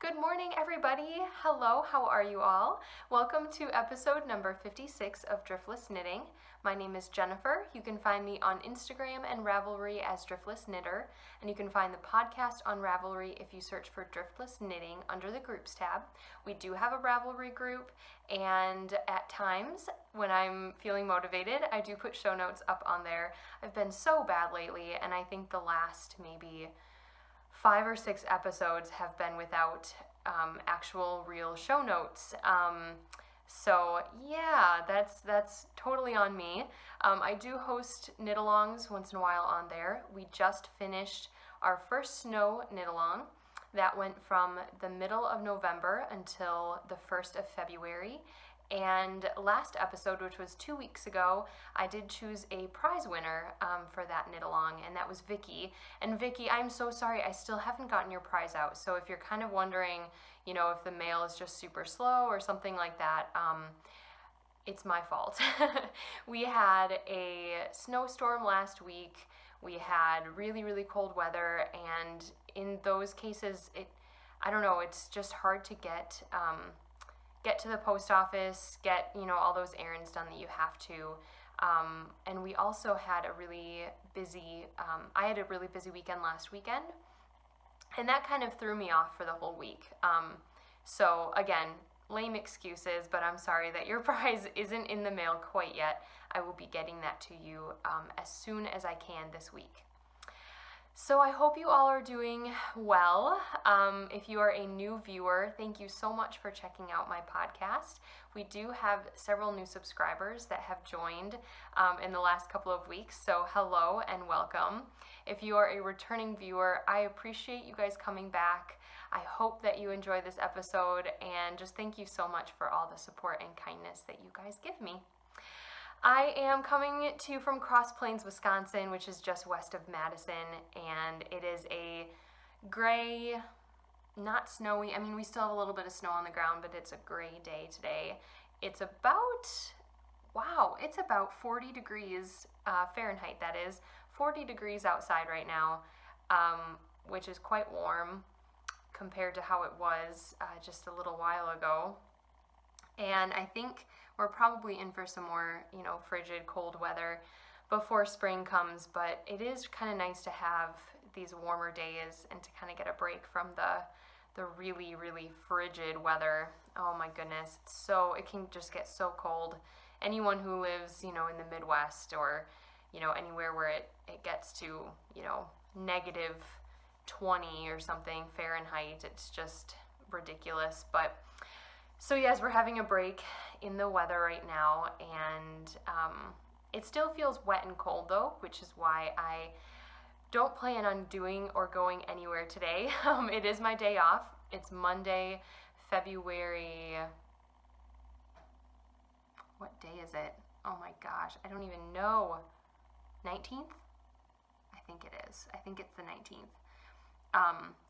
Good morning, everybody. Hello, how are you all? Welcome to episode number 56 of Driftless Knitting. My name is Jennifer. You can find me on Instagram and Ravelry as Driftless Knitter, and you can find the podcast on Ravelry if you search for Driftless Knitting under the Groups tab. We do have a Ravelry group, and at times when I'm feeling motivated, I do put show notes up on there. I've been so bad lately, and I think the last maybe 5 or 6 episodes have been without actual real show notes. So yeah, that's totally on me. I do host knit-alongs once in a while on there. We just finished our first snow knit-along. That went from the middle of November until the 1st of February. And last episode, which was 2 weeks ago, I did choose a prize winner for that knit-along, and that was Vicky. And Vicky, I'm so sorry, I still haven't gotten your prize out. So if you're kind of wondering, you know, if the mail is just super slow or something like that, it's my fault. We had a snowstorm last week. We had really, really cold weather, and in those cases, I don't know, it's just hard to get to the post office, get, you know, all those errands done that you have to. And we also had a really busy, I had a really busy weekend last weekend, and that kind of threw me off for the whole week. So again, lame excuses, but I'm sorry that your prize isn't in the mail quite yet. I will be getting that to you as soon as I can this week. So I hope you all are doing well. If you are a new viewer, thank you so much for checking out my podcast. We do have several new subscribers that have joined in the last couple of weeks, so hello and welcome. If you are a returning viewer, I appreciate you guys coming back. I hope that you enjoy this episode, and just thank you so much for all the support and kindness that you guys give me. I am coming to you from Cross Plains, Wisconsin, which is just west of Madison, and it is a gray, not snowy, I mean we still have a little bit of snow on the ground, but it's a gray day today. It's about, wow, it's about 40 degrees Fahrenheit, that is, 40 degrees outside right now, which is quite warm compared to how it was just a little while ago. And I think we're probably in for some more, you know, frigid, cold weather before spring comes, but it is kind of nice to have these warmer days and to kind of get a break from the really, really frigid weather. Oh my goodness, it can just get so cold. Anyone who lives, you know, in the Midwest or, you know, anywhere where it gets to, you know, negative 20 or something Fahrenheit, it's just ridiculous. But so yes, we're having a break in the weather right now, and it still feels wet and cold though, which is why I don't plan on doing or going anywhere today. It is my day off. It's Monday, February, what day is it? Oh my gosh, I don't even know. 19th? I think it is. I think it's the 19th,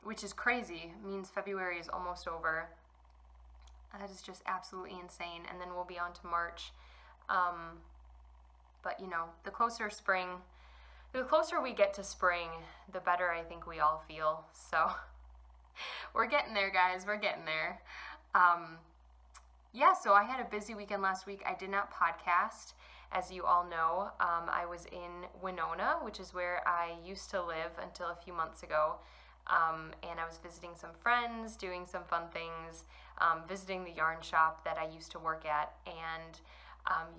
which is crazy. It means February is almost over. That is just absolutely insane, and then we'll be on to March. But you know, the closer we get to spring, the better I think we all feel. So we're getting there, guys. We're getting there. Yeah, so I had a busy weekend last week. I did not podcast, as you all know. I was in Winona, which is where I used to live until a few months ago. And I was visiting some friends, doing some fun things, visiting the yarn shop that I used to work at, and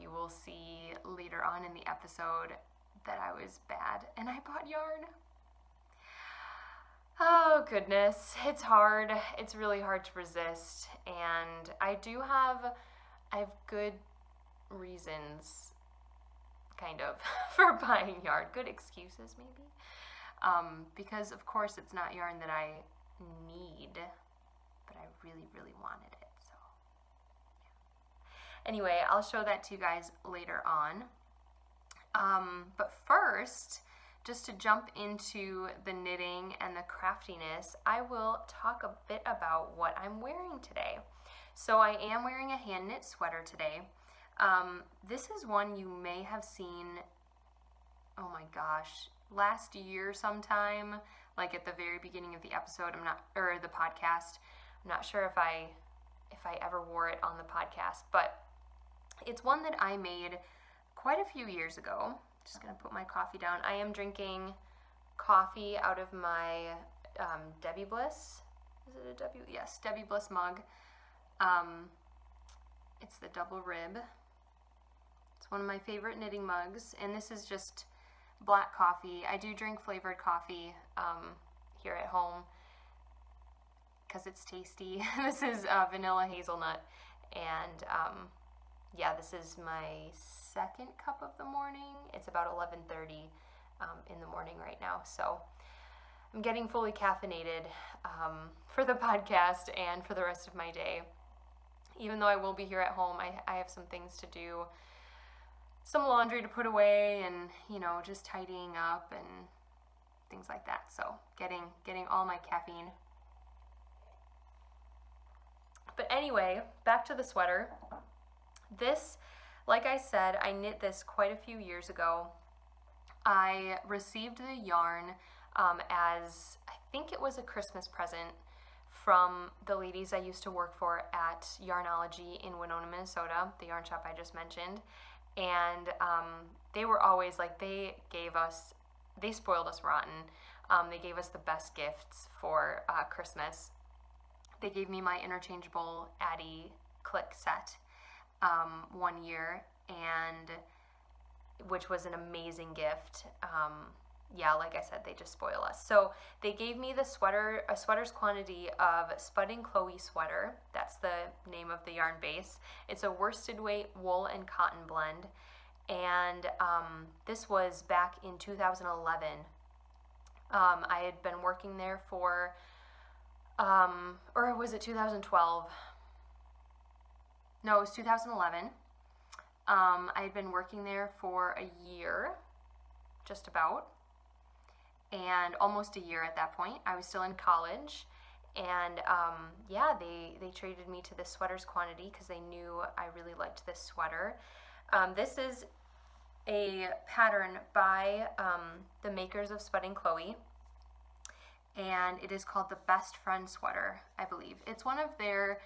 you will see later on in the episode that I was bad and I bought yarn. Oh goodness, it's hard. It's really hard to resist, and I have good reasons, kind of, for buying yarn. Good excuses, maybe. Because of course it's not yarn that I need, but I really, really wanted it, so yeah. Anyway, I'll show that to you guys later on. But first, just to jump into the knitting and the craftiness, I will talk a bit about what I'm wearing today. So I am wearing a hand knit sweater today. This is one you may have seen, oh my gosh, last year sometime, like at the very beginning of the episode, the podcast. I'm not sure if I ever wore it on the podcast, but it's one that I made quite a few years ago. Just gonna put my coffee down. I am drinking coffee out of my Debbie Bliss. Is it a W? Yes, Debbie Bliss mug. It's the double rib. It's one of my favorite knitting mugs, and this is just black coffee. I do drink flavored coffee here at home because it's tasty. This is vanilla hazelnut, and yeah, this is my second cup of the morning. It's about 11:30 in the morning right now, so I'm getting fully caffeinated for the podcast and for the rest of my day. Even though I will be here at home, I have some things to do, some laundry to put away, and, you know, just tidying up and things like that. So getting all my caffeine. But anyway, back to the sweater. This, like I said, I knit this quite a few years ago. I received the yarn as, I think it was a Christmas present from the ladies I used to work for at Yarnology in Winona, Minnesota, the yarn shop I just mentioned. And they were always like, they spoiled us rotten. They gave us the best gifts for Christmas. They gave me my interchangeable Addy click set one year, and which was an amazing gift. Yeah, like I said, they just spoil us. So they gave me the sweater, a sweater's quantity of Spudding Chloe sweater. That's the name of the yarn base. It's a worsted weight wool and cotton blend, and this was back in 2011. I had been working there for, or was it 2012? No, it was 2011. I had been working there for a year, just about, and almost a year at that point. I was still in college, and yeah, they traded me to this sweater's quantity because they knew I really liked this sweater. This is a pattern by the makers of Spudding Chloe, and it is called the Best Friend sweater, I believe. It's one of their,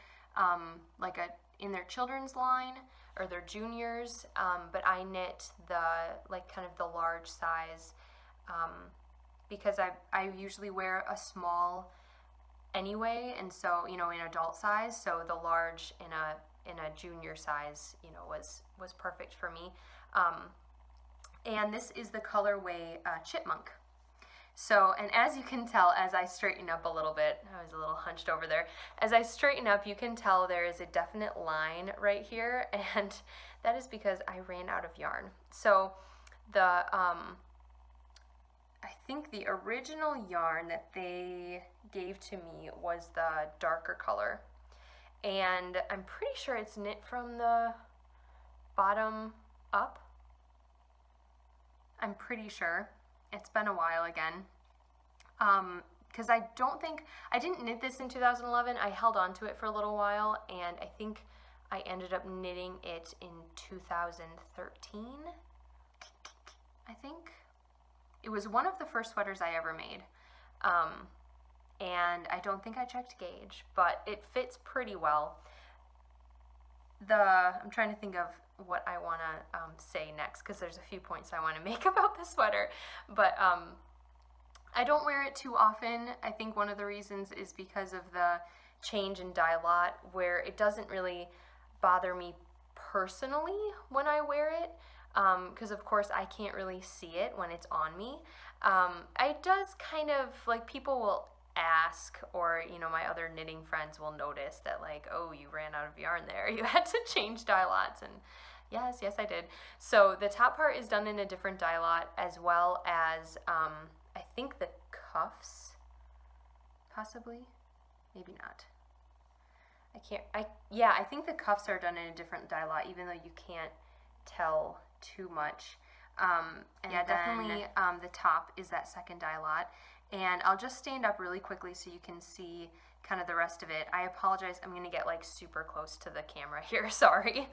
in their children's line, or their juniors, but I knit the, kind of the large size, because I usually wear a small anyway, and so, you know, in adult size, so the large in a junior size, you know, was perfect for me. And this is the colorway Chipmunk. So, and as you can tell, as I straighten up a little bit, I was a little hunched over there, as I straighten up, you can tell there is a definite line right here, and that is because I ran out of yarn. So the, I think the original yarn that they gave to me was the darker color, and I'm pretty sure it's knit from the bottom up. I'm pretty sure. It's been a while again. Because I didn't knit this in 2011. I held on to it for a little while, and I think I ended up knitting it in 2013, I think. It was one of the first sweaters I ever made. And I don't think I checked gauge, but it fits pretty well. I'm trying to think of what I want to say next, because there's a few points I want to make about the sweater, but I don't wear it too often. I think one of the reasons is because of the change in dye lot, where it doesn't really bother me personally when I wear it, because of course I can't really see it when it's on me. It does kind of, like, people will ask, or, you know, my other knitting friends will notice that, like, oh, you ran out of yarn there, you had to change dye lots, and yes I did. So the top part is done in a different dye lot, as well as I think the cuffs, possibly, maybe not. I think the cuffs are done in a different dye lot, even though you can't tell too much. And yeah, definitely the top is that second dye lot. And I'll just stand up really quickly so you can see kind of the rest of it. I apologize, I'm gonna get like super close to the camera here, sorry.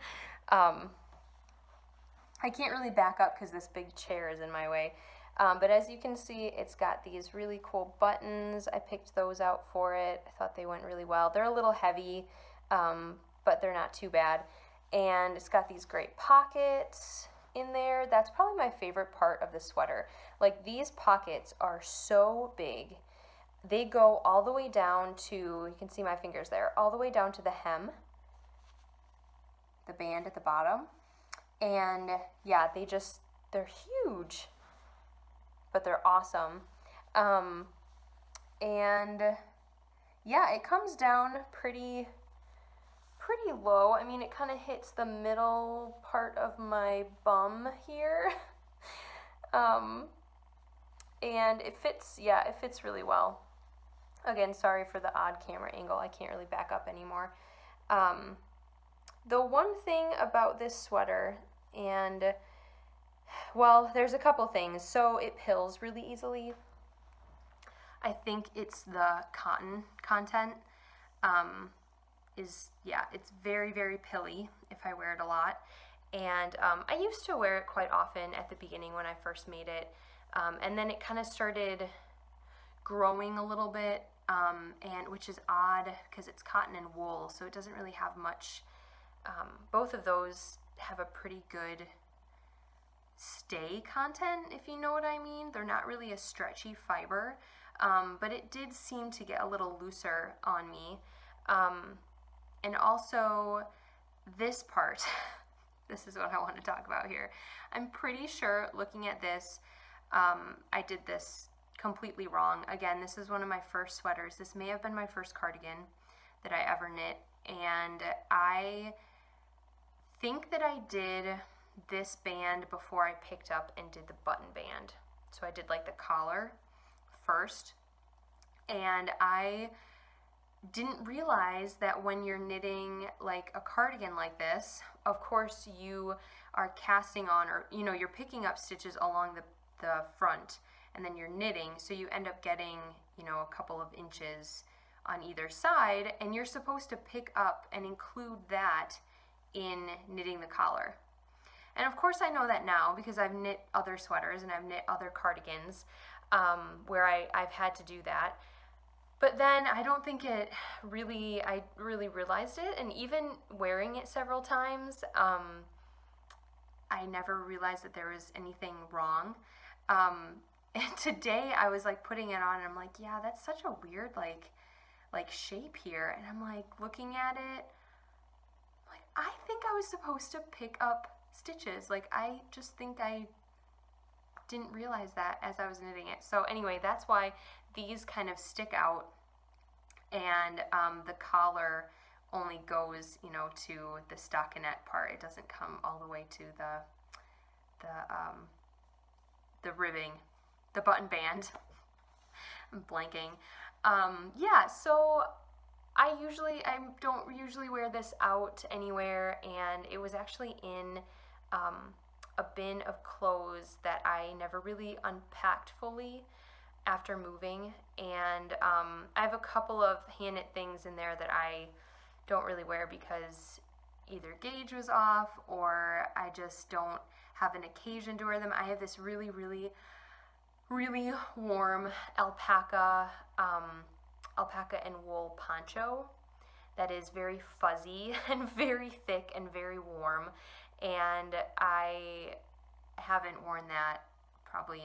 I can't really back up because this big chair is in my way. But as you can see, it's got these really cool buttons. I picked those out for it. I thought they went really well. They're a little heavy, but they're not too bad. And it's got these great pockets in there. That's probably my favorite part of the sweater. Like, these pockets are so big. They go all the way down to, you can see my fingers there, all the way down to the hem, the band at the bottom. And yeah, they're huge, but they're awesome. And yeah, it comes down pretty low. I mean, it kind of hits the middle part of my bum here. And it fits, yeah, it fits really well. Again, sorry for the odd camera angle. I can't really back up anymore. The one thing about this sweater, and well, there's a couple things. So it pills really easily. I think it's the cotton content. It's very, very pilly if I wear it a lot. And I used to wear it quite often at the beginning when I first made it. And then it kind of started growing a little bit, and which is odd because it's cotton and wool, so it doesn't really have much. Both of those have a pretty good stay content, if you know what I mean. They're not really a stretchy fiber, but it did seem to get a little looser on me. And also this part, this is what I want to talk about here. I'm pretty sure looking at this, I did this completely wrong. Again, this is one of my first sweaters. This may have been my first cardigan that I ever knit, and I think that I did this band before I picked up and did the button band. So I did like the collar first, and I didn't realize that when you're knitting like a cardigan like this, of course you are casting on, or you know, you're picking up stitches along the front, and then you're knitting, so you end up getting, you know, a couple of inches on either side, and you're supposed to pick up and include that in knitting the collar. And of course I know that now because I've knit other sweaters and I've knit other cardigans where I've had to do that. But then I don't think I really realized it, and even wearing it several times, I never realized that there was anything wrong. And today I was like putting it on and I'm like, yeah, that's such a weird like shape here. And I'm like looking at it, like, I think I was supposed to pick up stitches. Like, I just think I didn't realize that as I was knitting it. So anyway, that's why these kind of stick out, and the collar only goes, you know, to the stockinette part. It doesn't come all the way to the ribbing, the button band. I'm blanking. Yeah, so I don't usually wear this out anywhere, and it was actually in a bin of clothes that I never really unpacked fully after moving, and I have a couple of hand knit things in there that I don't really wear because either gauge was off or I just don't have an occasion to wear them. I have this really, really, really warm alpaca and wool poncho that is very fuzzy and very thick and very warm, and I haven't worn that probably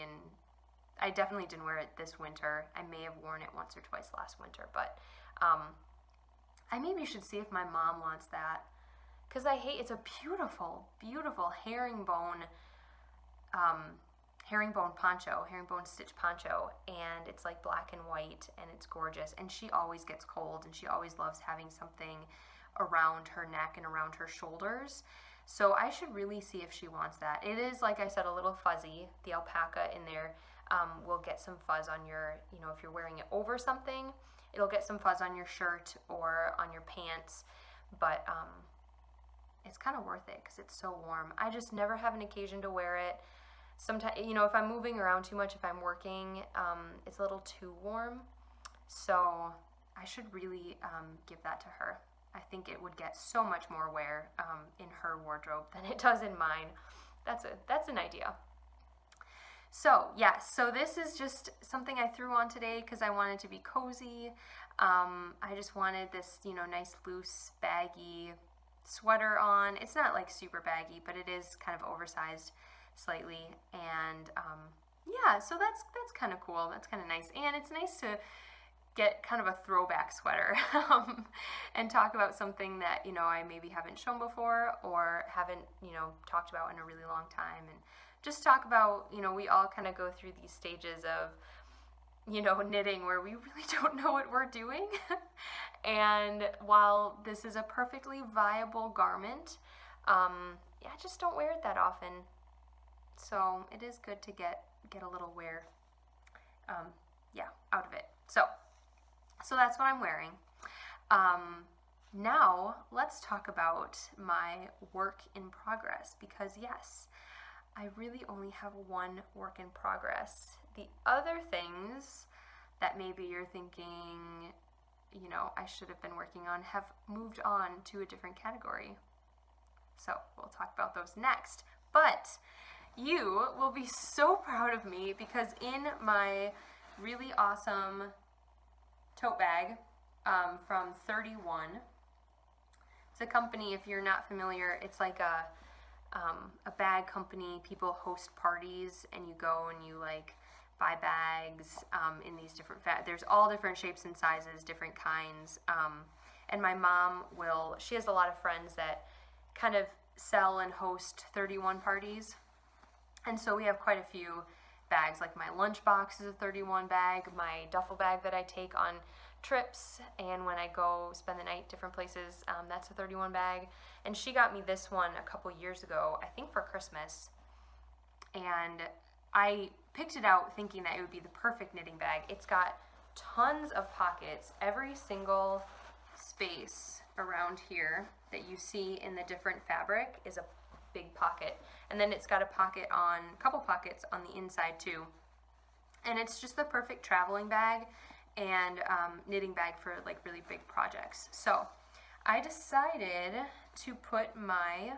I definitely didn't wear it this winter. I may have worn it once or twice last winter, but I maybe should see if my mom wants that, because it's a beautiful, beautiful herringbone poncho, herringbone stitch poncho, and it's like black and white, and it's gorgeous, and she always gets cold, and she always loves having something around her neck and around her shoulders. So I should really see if she wants that. It is, like I said, a little fuzzy. The alpaca in there will get some fuzz on your, you know, if you're wearing it over something, it'll get some fuzz on your shirt or on your pants, but it's kind of worth it because it's so warm. I just never have an occasion to wear it. Sometimes, you know, if I'm moving around too much, if I'm working, it's a little too warm, so I should really give that to her. I think it would get so much more wear in her wardrobe than it does in mine. That's an idea. So yes, so this is just something I threw on today because I wanted to be cozy. I just wanted this, you know, nice loose baggy sweater on. It's not like super baggy, but it is kind of oversized slightly, and yeah, so that's kind of cool. That's kind of nice, and it's nice to get kind of a throwback sweater and talk about something that, you know, I maybe haven't shown before or haven't, you know, talked about in a really long time, and just talk about, you know, we all kind of go through these stages of, you know, knitting where we really don't know what we're doing. And while this is a perfectly viable garment, yeah, I just don't wear it that often. So it is good to get a little wear, yeah, out of it. So that's what I'm wearing. Now let's talk about my work in progress, because yes, I really only have one work in progress. The other things that maybe you're thinking, you know, I should have been working on have moved on to a different category. So we'll talk about those next. But you will be so proud of me because in my really awesome tote bag from 31, it's a company, if you're not familiar, it's like a bag company. People host parties and you go and you like buy bags in these different there's all different shapes and sizes, different kinds, and my mom she has a lot of friends that kind of sell and host 31 parties, and so we have quite a few bags. Like my lunchbox is a 31 bag, my duffel bag that I take on trips and when I go spend the night different places, that's a 31 bag. And she got me this one a couple years ago, I think for Christmas, and I picked it out thinking that it would be the perfect knitting bag. It's got tons of pockets. Every single space around here that you see in the different fabric is a big pocket, and then it's got a couple pockets on the inside too. And it's just the perfect traveling bag and knitting bag for like really big projects. So I decided to put my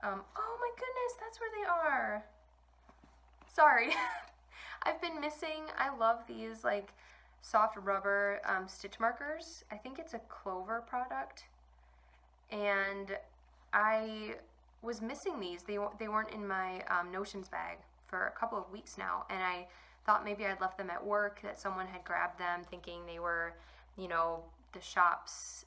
oh my goodness, that's where they are. Sorry. I've been missing, I love these like soft rubber stitch markers. I think it's a Clover product, and I was missing these. They weren't in my notions bag for a couple of weeks now, and I thought maybe I'd left them at work, that someone had grabbed them thinking they were, you know, the shop's,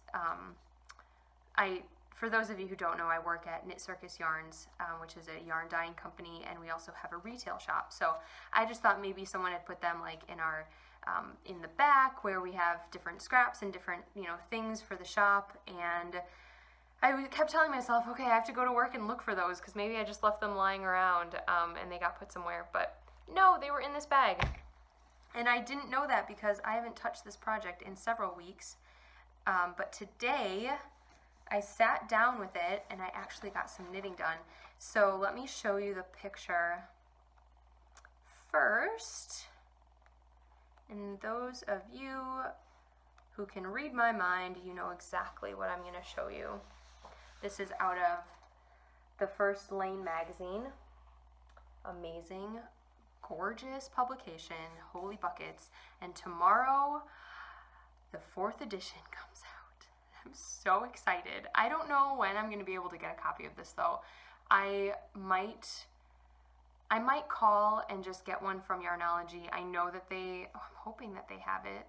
for those of you who don't know, I work at Knit Circus Yarns, which is a yarn dyeing company, and we also have a retail shop. So I just thought maybe someone had put them like in our, in the back where we have different scraps and different, you know, things for the shop. And I kept telling myself, okay, I have to go to work and look for those because maybe I just left them lying around and they got put somewhere. But no, they were in this bag. And I didn't know that because I haven't touched this project in several weeks. But today I sat down with it and I actually got some knitting done. So let me show you the picture first. And those of you who can read my mind, you know exactly what I'm going to show you. This is out of the First Lane magazine. Amazing, gorgeous publication, holy buckets. And tomorrow, the 4th edition comes out. I'm so excited. I don't know when I'm going to be able to get a copy of this though. I might call and just get one from Yarnology. I know that I'm hoping that they have it.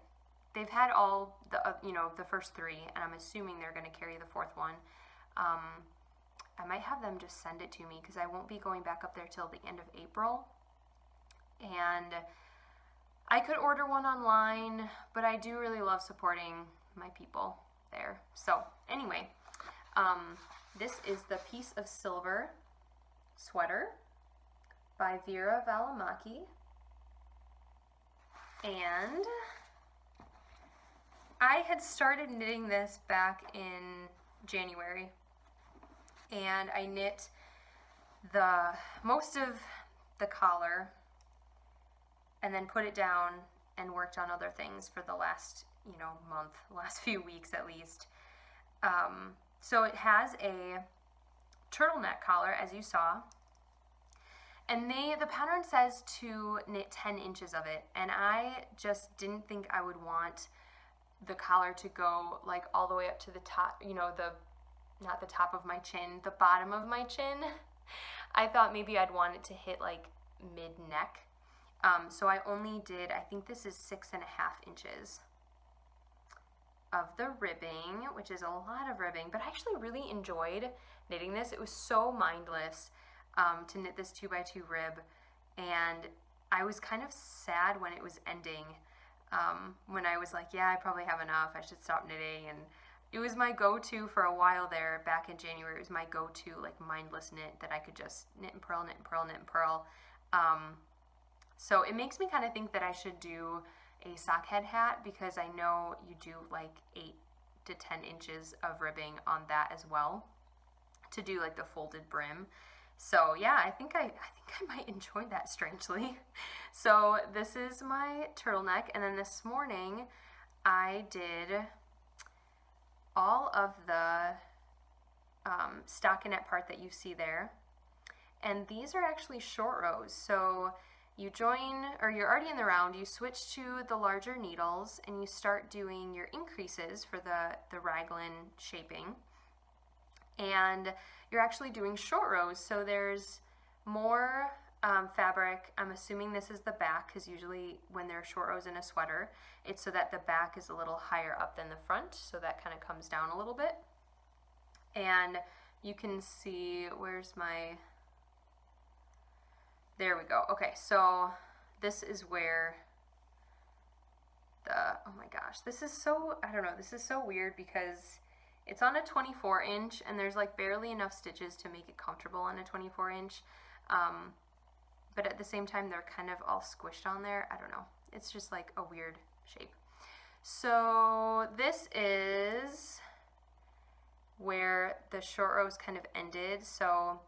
They've had all the, you know, the first 3, and I'm assuming they're going to carry the 4th one. I might have them just send it to me because I won't be going back up there till the end of April. And I could order one online, but I do really love supporting my people there. So anyway, this is the Piece of Silver sweater by Vera Valimaki, and I had started knitting this back in January, and I knit most of the collar and then put it down and worked on other things for the last, you know, month, last few weeks at least. So it has a turtleneck collar, as you saw, And the pattern says to knit 10 inches of it, and I just didn't think I would want the collar to go like all the way up to the top, you know, not the top of my chin, the bottom of my chin. I thought maybe I'd want it to hit like mid-neck. So I only did, I think this is 6.5 inches of the ribbing, which is a lot of ribbing, but I actually really enjoyed knitting this. It was so mindless to knit this 2x2 rib, and I was kind of sad when it was ending, when I was like, yeah, I probably have enough, I should stop knitting. And it was my go-to for a while there back in January. It was my go-to like mindless knit that I could just knit and purl, knit and purl, knit and purl. So it makes me kind of think that I should do a sock head hat, because I know you do like 8 to 10 inches of ribbing on that as well to do like the folded brim. So yeah, I think I might enjoy that, strangely. So this is my turtleneck, and then this morning I did all of the stockinette part that you see there, and these are actually short rows. So you join, or you're already in the round, you switch to the larger needles and you start doing your increases for the raglan shaping, and you're actually doing short rows. So there's more fabric. I'm assuming this is the back, because usually when there are short rows in a sweater, it's so that the back is a little higher up than the front, so that kind of comes down a little bit. And you can see, where's my, there we go. Okay, so this is where oh my gosh, this is so, I don't know, this is so weird because it's on a 24 inch and there's like barely enough stitches to make it comfortable on a 24 inch. But at the same time, they're kind of all squished on there. I don't know. It's just like a weird shape. So this is where the short rows kind of ended. So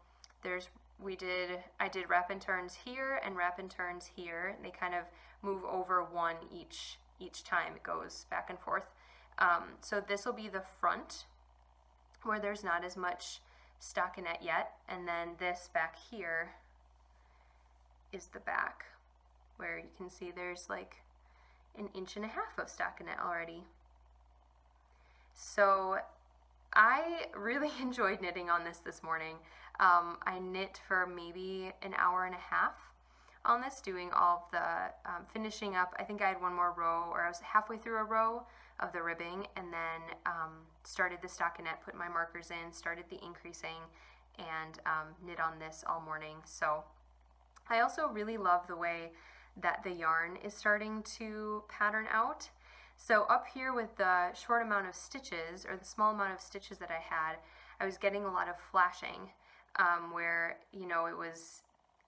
I did wrap and turns here and wrap and turns here. They kind of move over one each time. It goes back and forth. So this will be the front, where there's not as much stockinette yet, and then this back here is the back, where you can see there's like 1.5 inches of stockinette already. So I really enjoyed knitting on this morning. I knit for maybe an hour and a half on this, doing all of the finishing up. I think I had one more row, or I was halfway through a row of the ribbing, and then started the stockinette, put my markers in, started the increasing, and knit on this all morning. So I also really love the way that the yarn is starting to pattern out. So up here with the short amount of stitches, or the small amount of stitches that I had, I was getting a lot of flashing, where, you know,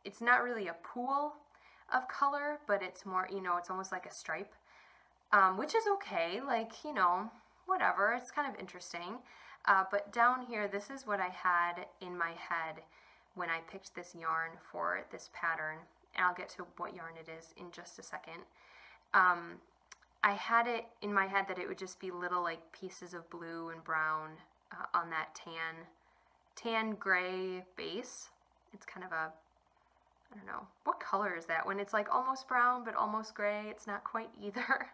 it's not really a pool of color, but it's more, you know, it's almost like a stripe, which is okay, like, you know, whatever, it's kind of interesting. But down here, this is what I had in my head when I picked this yarn for this pattern, and I'll get to what yarn it is in just a second. I had it in my head that it would just be little like pieces of blue and brown on that tan gray base. It's kind of a, I don't know, what color is that? When it's like almost brown but almost gray, it's not quite either.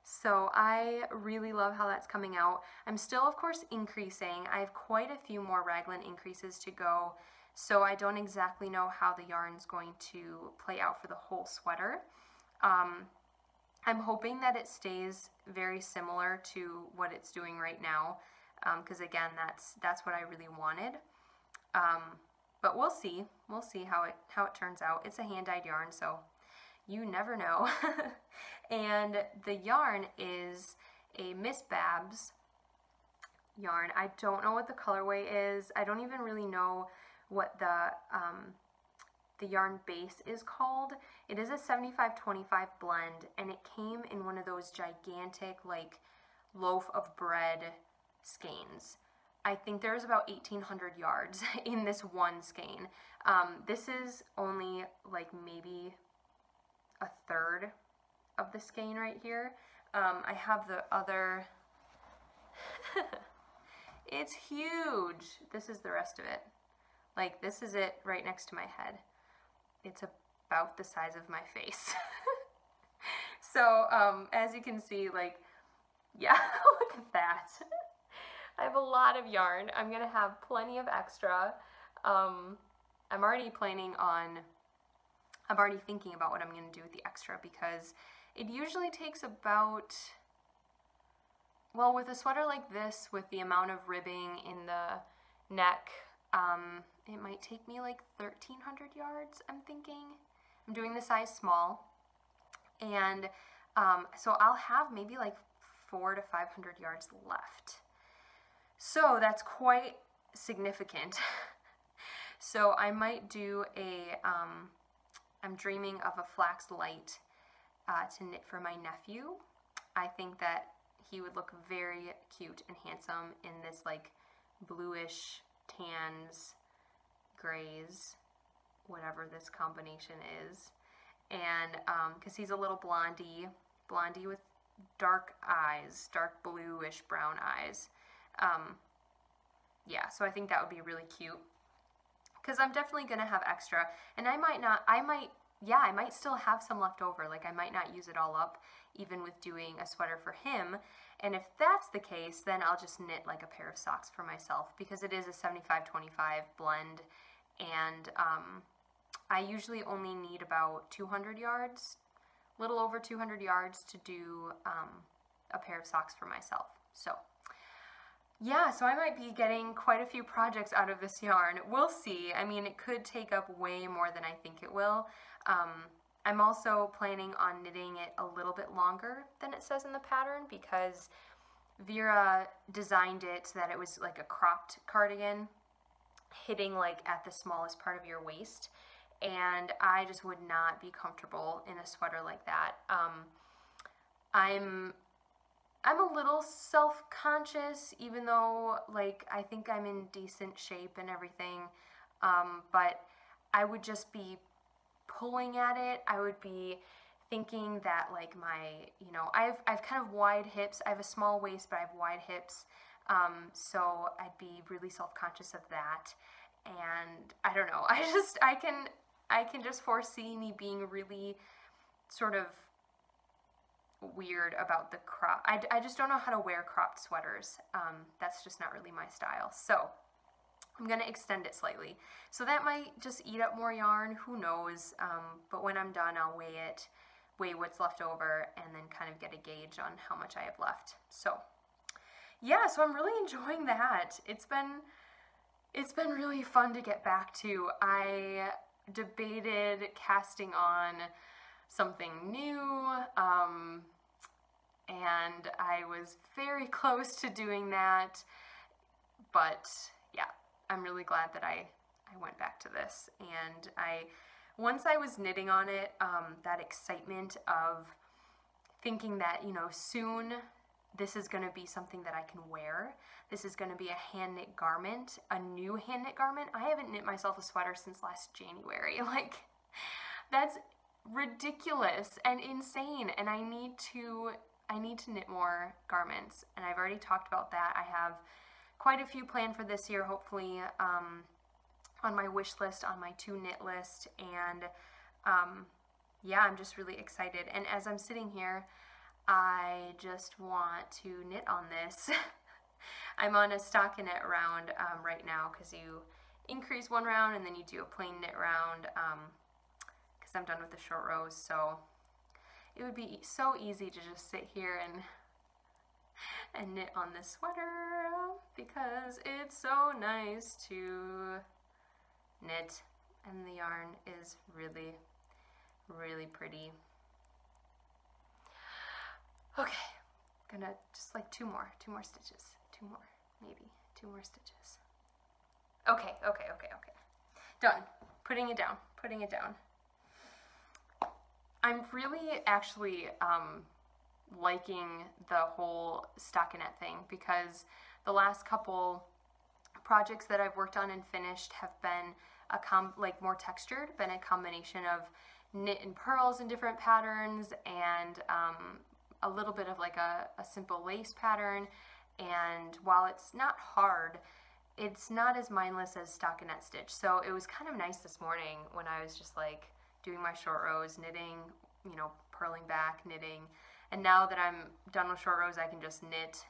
So I really love how that's coming out. I'm still, of course, increasing. I have quite a few more raglan increases to go, so I don't exactly know how the yarn's going to play out for the whole sweater. I'm hoping that it stays very similar to what it's doing right now, because again, that's what I really wanted. But we'll see. We'll see how it turns out. It's a hand-dyed yarn, so you never know. And the yarn is a Miss Babs yarn. I don't know what the colorway is. I don't even really know what the yarn base is called. It is a 75-25 blend, and it came in one of those gigantic like loaf of bread skeins. I think there's about 1,800 yards in this one skein. This is only like maybe a third of the skein right here. I have the other, it's huge. This is the rest of it. Like, this is it right next to my head. It's about the size of my face. So, as you can see, like, yeah, look at that. I have a lot of yarn. I'm gonna have plenty of extra. I'm already thinking about what I'm gonna do with the extra, because it usually takes about, well, with a sweater like this, with the amount of ribbing in the neck, it might take me like 1,300 yards, I'm thinking. I'm doing the size small, and so I'll have maybe like 400 to 500 yards left. So that's quite significant. So I might do I'm dreaming of a flax light to knit for my nephew. I think that he would look very cute and handsome in this like bluish tans, grays, whatever this combination is. And because he's a little blondie with dark eyes, dark bluish brown eyes. Yeah, so I think that would be really cute, because I'm definitely gonna have extra, and I might still have some left over. Like, I might not use it all up, even with doing a sweater for him. And if that's the case, then I'll just knit like a pair of socks for myself, because it is a 75-25 blend, and I usually only need about 200 yards, little over 200 yards to do a pair of socks for myself. So yeah, so I might be getting quite a few projects out of this yarn. We'll see. I mean, it could take up way more than I think it will. I'm also planning on knitting it a little bit longer than it says in the pattern, because Vera designed it so that it was like a cropped cardigan, hitting like at the smallest part of your waist, and I just would not be comfortable in a sweater like that. I'm a little self-conscious, even though like I think I'm in decent shape and everything, but I would just be pulling at it. I would be thinking that like I've kind of wide hips. I have a small waist, but I have wide hips, so I'd be really self-conscious of that. And I don't know, I can just foresee me being really sort of weird about the crop. I just don't know how to wear cropped sweaters. That's just not really my style. So I'm going to extend it slightly. So that might just eat up more yarn, who knows, but when I'm done I'll weigh what's left over, and then kind of get a gauge on how much I have left. So yeah, so I'm really enjoying that. It's been really fun to get back to. I debated casting on something new, and I was very close to doing that, but yeah, I'm really glad that I went back to this. And once I was knitting on it, that excitement of thinking that, you know, soon this is going to be something that I can wear. This is going to be a hand knit garment, a new hand knit garment. I haven't knit myself a sweater since last January. Like, that's ridiculous and insane, and I need to knit more garments, and I've already talked about that. I have quite a few planned for this year, hopefully, on my wish list, on my to knit list, and yeah, I'm just really excited. And as I'm sitting here, I just want to knit on this. I'm on a stockinette round right now, because you increase one round and then you do a plain knit round, because I'm done with the short rows. So it would be so easy to just sit here and knit on this sweater, because it's so nice to knit, and the yarn is really, really pretty. Okay, gonna just like two more stitches, maybe two more stitches. Okay, done. Putting it down. I'm really actually liking the whole stockinette thing, because the last couple projects that I've worked on and finished have been like more textured, been a combination of knit and purls in different patterns, and a little bit of like a simple lace pattern. And while it's not hard, it's not as mindless as stockinette stitch. So it was kind of nice this morning when I was just like doing my short rows, knitting, you know, purling back, knitting. And now that I'm done with short rows, I can just knit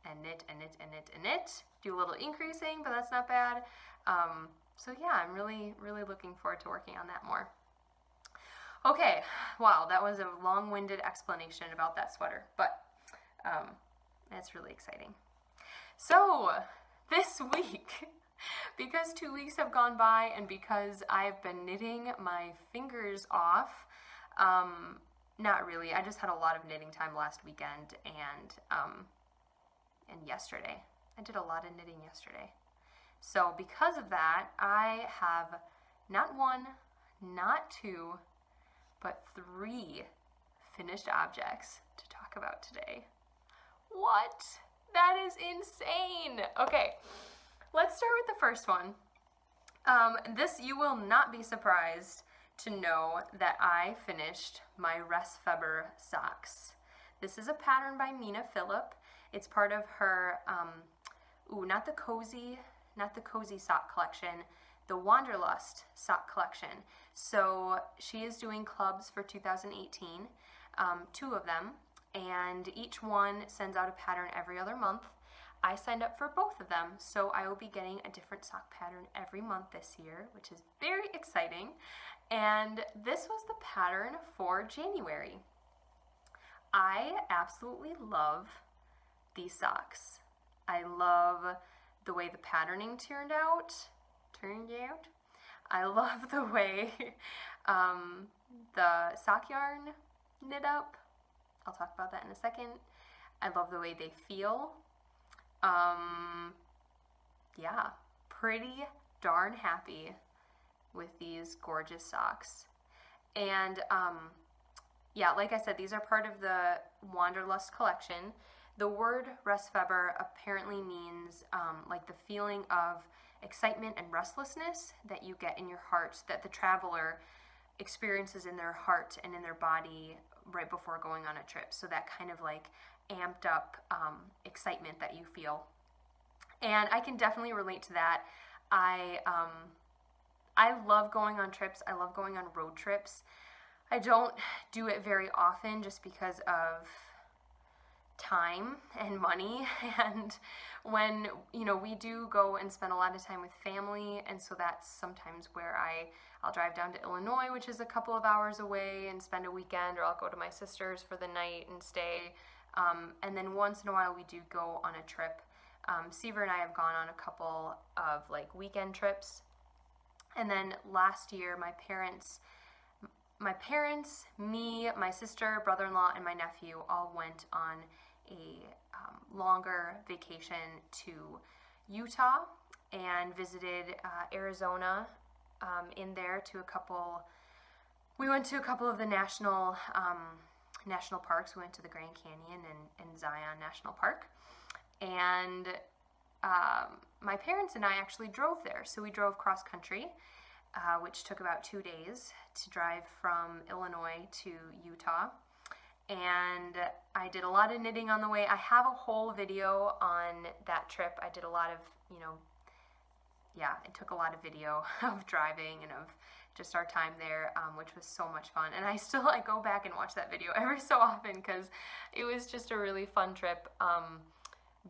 and knit and knit and knit and knit. Do a little increasing, but that's not bad. So yeah, I'm really, really looking forward to working on that more. Okay, wow, that was a long-winded explanation about that sweater, but it's really exciting. So this week, because 2 weeks have gone by and because I've been knitting my fingers off, not really, I just had a lot of knitting time last weekend and yesterday. I did a lot of knitting yesterday. So because of that, I have not one, not two, but 3 finished objects to talk about today. What? That is insane. Okay, let's start with the first one. This, you will not be surprised to know that I finished my Resfeber socks. This is a pattern by Mina Phillip. It's part of her, not the cozy sock collection, the Wanderlust sock collection. So she is doing clubs for 2018, 2 of them, and each one sends out a pattern every other month. I signed up for both of them, so I will be getting a different sock pattern every month this year, which is very exciting. And this was the pattern for January. I absolutely love these socks. I love the way the patterning turned out. I love the way the sock yarn knit up. I'll talk about that in a second. I love the way they feel. Yeah, pretty darn happy with these gorgeous socks. And yeah, like I said, these are part of the Wanderlust collection. The word Resfeber apparently means like the feeling of excitement and restlessness that you get in your heart, that the traveler experiences in their heart and in their body right before going on a trip. So that kind of like amped up excitement that you feel. And I can definitely relate to that. I love going on trips. I love going on road trips. I don't do it very often just because of time and money, and when, you know, we do go and spend a lot of time with family, and so that's sometimes where I'll drive down to Illinois, which is a couple of hours away, and spend a weekend, or I'll go to my sister's for the night and stay, and then once in a while we do go on a trip. Seaver and I have gone on a couple of like weekend trips, and then last year my parents, me, my sister, brother-in-law, and my nephew all went on a longer vacation to Utah and visited Arizona. In there to we went to a couple of the national parks. We went to the Grand Canyon and Zion National Park, and my parents and I actually drove there. So we drove cross country, which took about 2 days to drive from Illinois to Utah. And I did a lot of knitting on the way. I have a whole video on that trip. I did a lot of, you know, yeah, it took a lot of video of driving and of just our time there, which was so much fun. And I go back and watch that video every so often because it was just a really fun trip.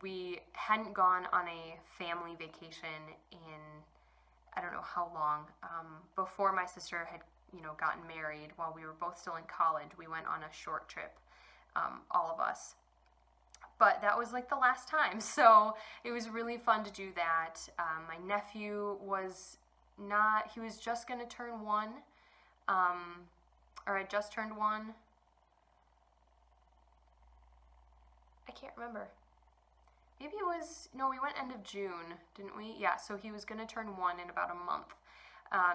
We hadn't gone on a family vacation in, I don't know how long, before my sister had, you know, gotten married. While we were both still in college, we went on a short trip, all of us. But that was like the last time, so it was really fun to do that. My nephew was he was just gonna turn 1, or I just turned 1. I can't remember. Maybe it was, no, we went end of June, didn't we? Yeah, so he was gonna turn 1 in about a month.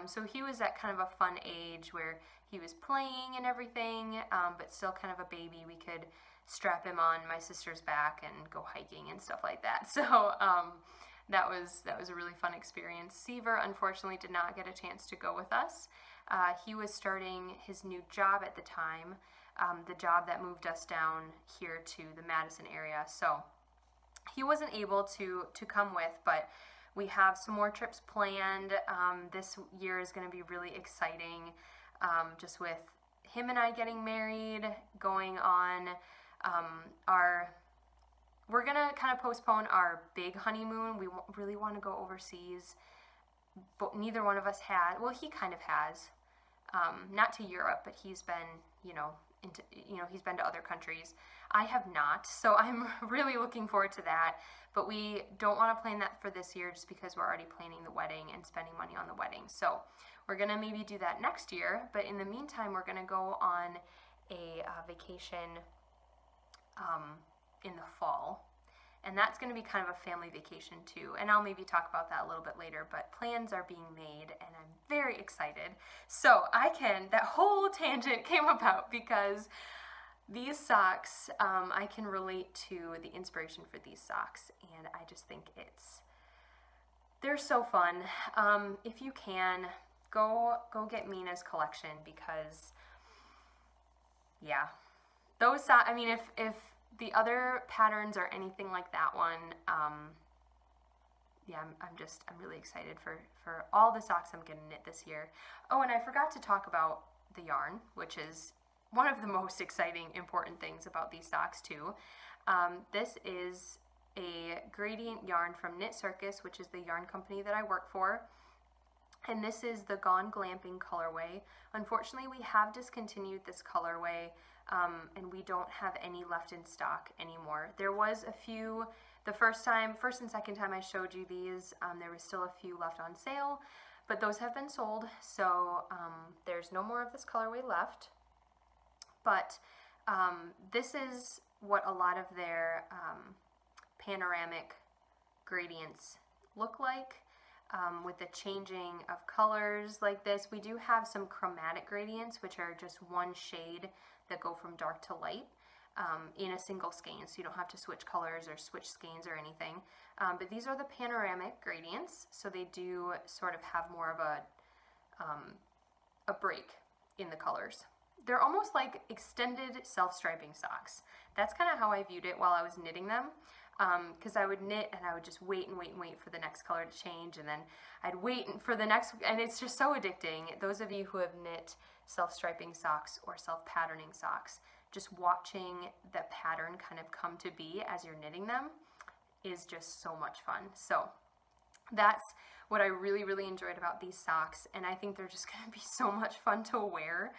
So he was at kind of a fun age where he was playing and everything, but still kind of a baby. We could strap him on my sister's back and go hiking and stuff like that. So that was a really fun experience. Seaver unfortunately did not get a chance to go with us. He was starting his new job at the time, the job that moved us down here to the Madison area. So he wasn't able to come with, but We have some more trips planned. This year is going to be really exciting, just with him and I getting married, going on we're going to kind of postpone our big honeymoon. We really want to go overseas, but neither one of us has. Well, he kind of has. Not to Europe, but he's been, he's been to other countries. I have not, so I'm really looking forward to that. But we don't want to plan that for this year just because we're already planning the wedding and spending money on the wedding. So we're going to maybe do that next year, but in the meantime, we're going to go on a vacation in the fall. And that's going to be kind of a family vacation too. And I'll maybe talk about that a little bit later, but plans are being made and I'm very excited. So that whole tangent came about because these socks, I can relate to the inspiration for these socks, and I just think they're so fun. If you can, go get Mina's collection because, yeah, those socks, I mean, if the other patterns are anything like that one, yeah, I'm really excited for all the socks I'm going to knit this year. Oh, and I forgot to talk about the yarn, which is one of the most exciting, important things about these socks too. This is a gradient yarn from Knit Circus, which is the yarn company that I work for. And this is the Gone Glamping colorway. Unfortunately, we have discontinued this colorway, and we don't have any left in stock anymore. There was a few, the first and second time I showed you these, there was still a few left on sale, but those have been sold, so there's no more of this colorway left. But this is what a lot of their panoramic gradients look like, with the changing of colors like this. We do have some chromatic gradients, which are just one shade that go from dark to light in a single skein, so you don't have to switch colors or switch skeins or anything. But these are the panoramic gradients, so they do sort of have more of a break in the colors. They're almost like extended self-striping socks. That's kind of how I viewed it while I was knitting them, because I would knit and I would just wait and wait and wait for the next color to change, and then I'd wait for the next, and it's just so addicting. Those of you who have knit self-striping socks or self-patterning socks, just watching the pattern kind of come to be as you're knitting them is just so much fun. So that's what I really, really enjoyed about these socks, and I think they're just going to be so much fun to wear.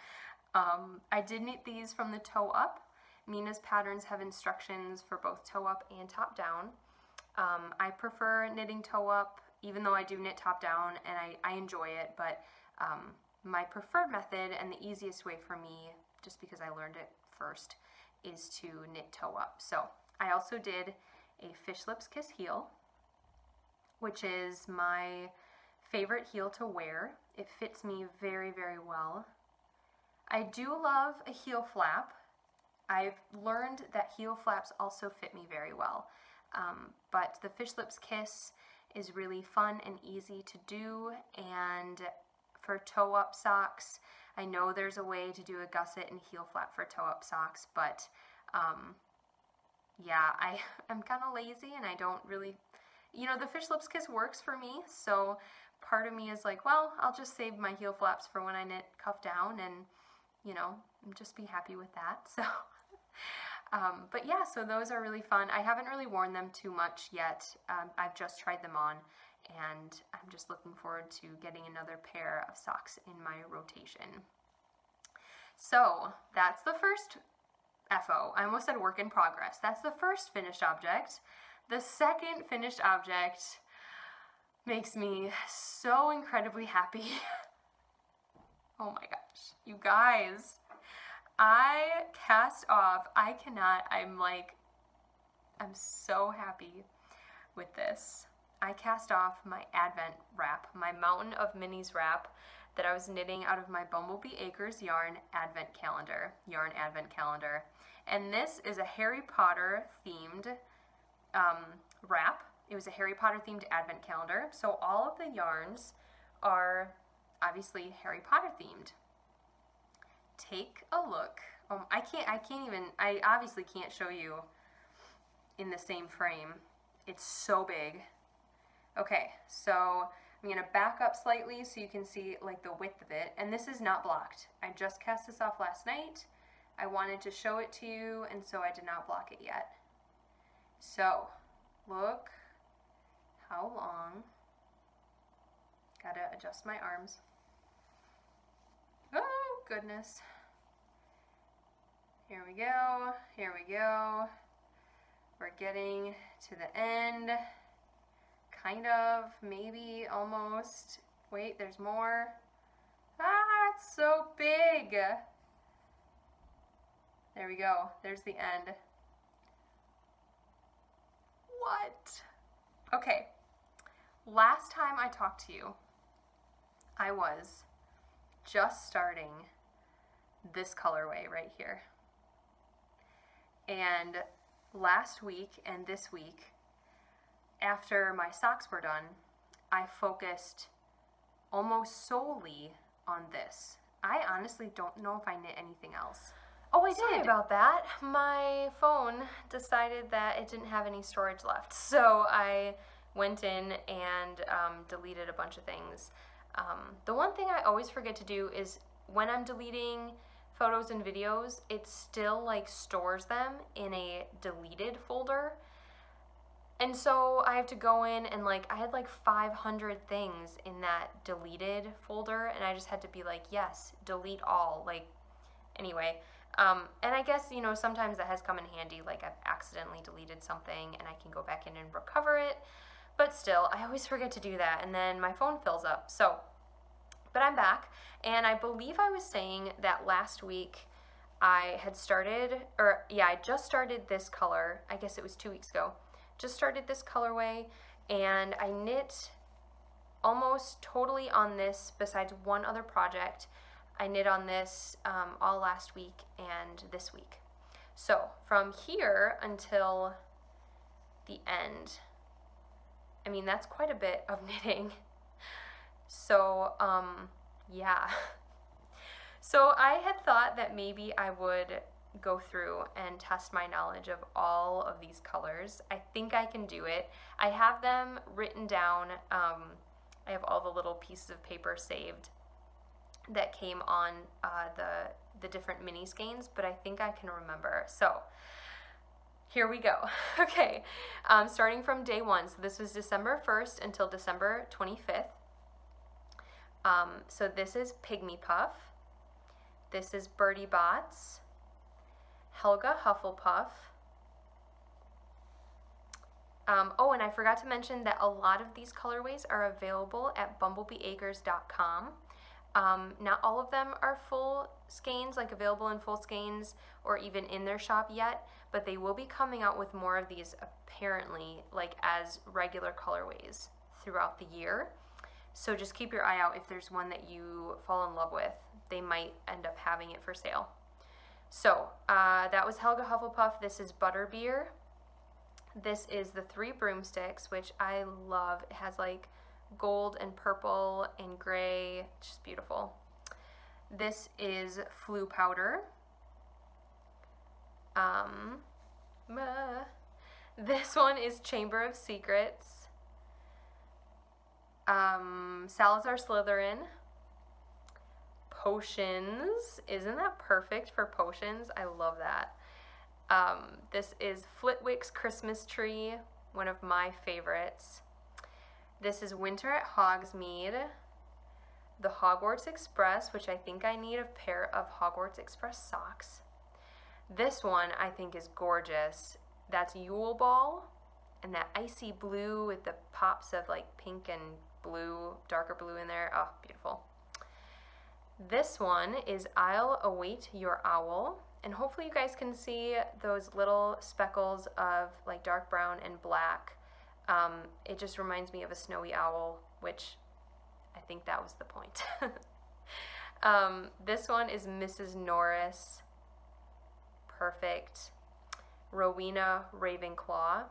I did knit these from the toe up. Mina's patterns have instructions for both toe up and top down. I prefer knitting toe up, even though I do knit top down, and I enjoy it, but my preferred method and the easiest way for me, just because I learned it first, is to knit toe up. So I also did a Fish Lips Kiss heel, which is my favorite heel to wear. It fits me very, very well. I do love a heel flap. I've learned that heel flaps also fit me very well, but the Fish Lips Kiss is really fun and easy to do. And for toe up socks, I know there's a way to do a gusset and heel flap for toe up socks, but yeah, I'm kind of lazy and I don't really, the Fish Lips Kiss works for me, so part of me is like, well, I'll just save my heel flaps for when I knit cuff down, and just be happy with that. So but yeah, so those are really fun. I haven't really worn them too much yet. I've just tried them on, and I'm just looking forward to getting another pair of socks in my rotation. So that's the first FO. I almost said work in progress. That's the first finished object. The second finished object makes me so incredibly happy. Oh my gosh, you guys. I cast off, I'm so happy with this. I cast off my Advent wrap, my Mountain of Minis wrap that I was knitting out of my Bumblebee Acres yarn advent calendar. And this is a Harry Potter themed wrap. It was a Harry Potter themed advent calendar. So all of the yarns are obviously Harry Potter themed. Take a look. I obviously can't show you in the same frame. It's so big. Okay, so I'm gonna back up slightly so you can see like the width of it. And this is not blocked. I just cast this off last night. I wanted to show it to you, and so I did not block it yet. So look how long. Gotta adjust my arms. Oh goodness. Here we go, here we go. We're getting to the end. Kind of, maybe, almost. Wait, there's more. Ah, it's so big. There we go, there's the end. What? Okay, last time I talked to you, I was just starting this colorway right here. And last week and this week, after my socks were done, I focused almost solely on this. I honestly don't know if I knit anything else. Oh, I did. Sorry about that. My phone decided that it didn't have any storage left, so I went in and deleted a bunch of things. The one thing I always forget to do is when I'm deleting photos and videos, it still like stores them in a deleted folder. And so I have to go in and like, I had like 500 things in that deleted folder, and I just had to be like, yes, delete all, like, anyway. And I guess, you know, sometimes that has come in handy, like I've accidentally deleted something and I can go back in and recover it, but still, I always forget to do that, and then my phone fills up. So, but I'm back, and I believe I was saying that last week I had started, or yeah, I just started this color, I guess it was 2 weeks ago. Just started this colorway, and I knit almost totally on this besides one other project. I knit on this all last week and this week. So from here until the end, I mean, that's quite a bit of knitting. So yeah. So I had thought that maybe I would go through and test my knowledge of all of these colors. I think I can do it. I have them written down. I have all the little pieces of paper saved that came on the different mini skeins, but I think I can remember. So here we go. Okay, starting from day one. So this was December 1st until December 25th. So this is Pygmy Puff. This is Birdie Bots. Helga Hufflepuff. Oh, and I forgot to mention that a lot of these colorways are available at bumblebeeacres.com. Not all of them are full skeins, like available in full skeins or even in their shop yet, but they will be coming out with more of these apparently like as regular colorways throughout the year. So just keep your eye out if there's one that you fall in love with. They might end up having it for sale. So that was Helga Hufflepuff. This is Butterbeer. This is the Three Broomsticks, which I love. It has like gold and purple and gray, just beautiful. This is Flue Powder. This one is Chamber of Secrets. Salazar Slytherin. Potions. Isn't that perfect for potions? I love that. This is Flitwick's Christmas Tree, one of my favorites. This is Winter at Hogsmeade. The Hogwarts Express, which I think I need a pair of Hogwarts Express socks. This one I think is gorgeous. That's Yule Ball, and that icy blue with the pops of like pink and blue, darker blue in there. Oh, beautiful. This one is I'll Await Your Owl, and hopefully you guys can see those little speckles of like dark brown and black. It just reminds me of a snowy owl, which I think that was the point. This one is Mrs. Norris. Perfect. Rowena Ravenclaw.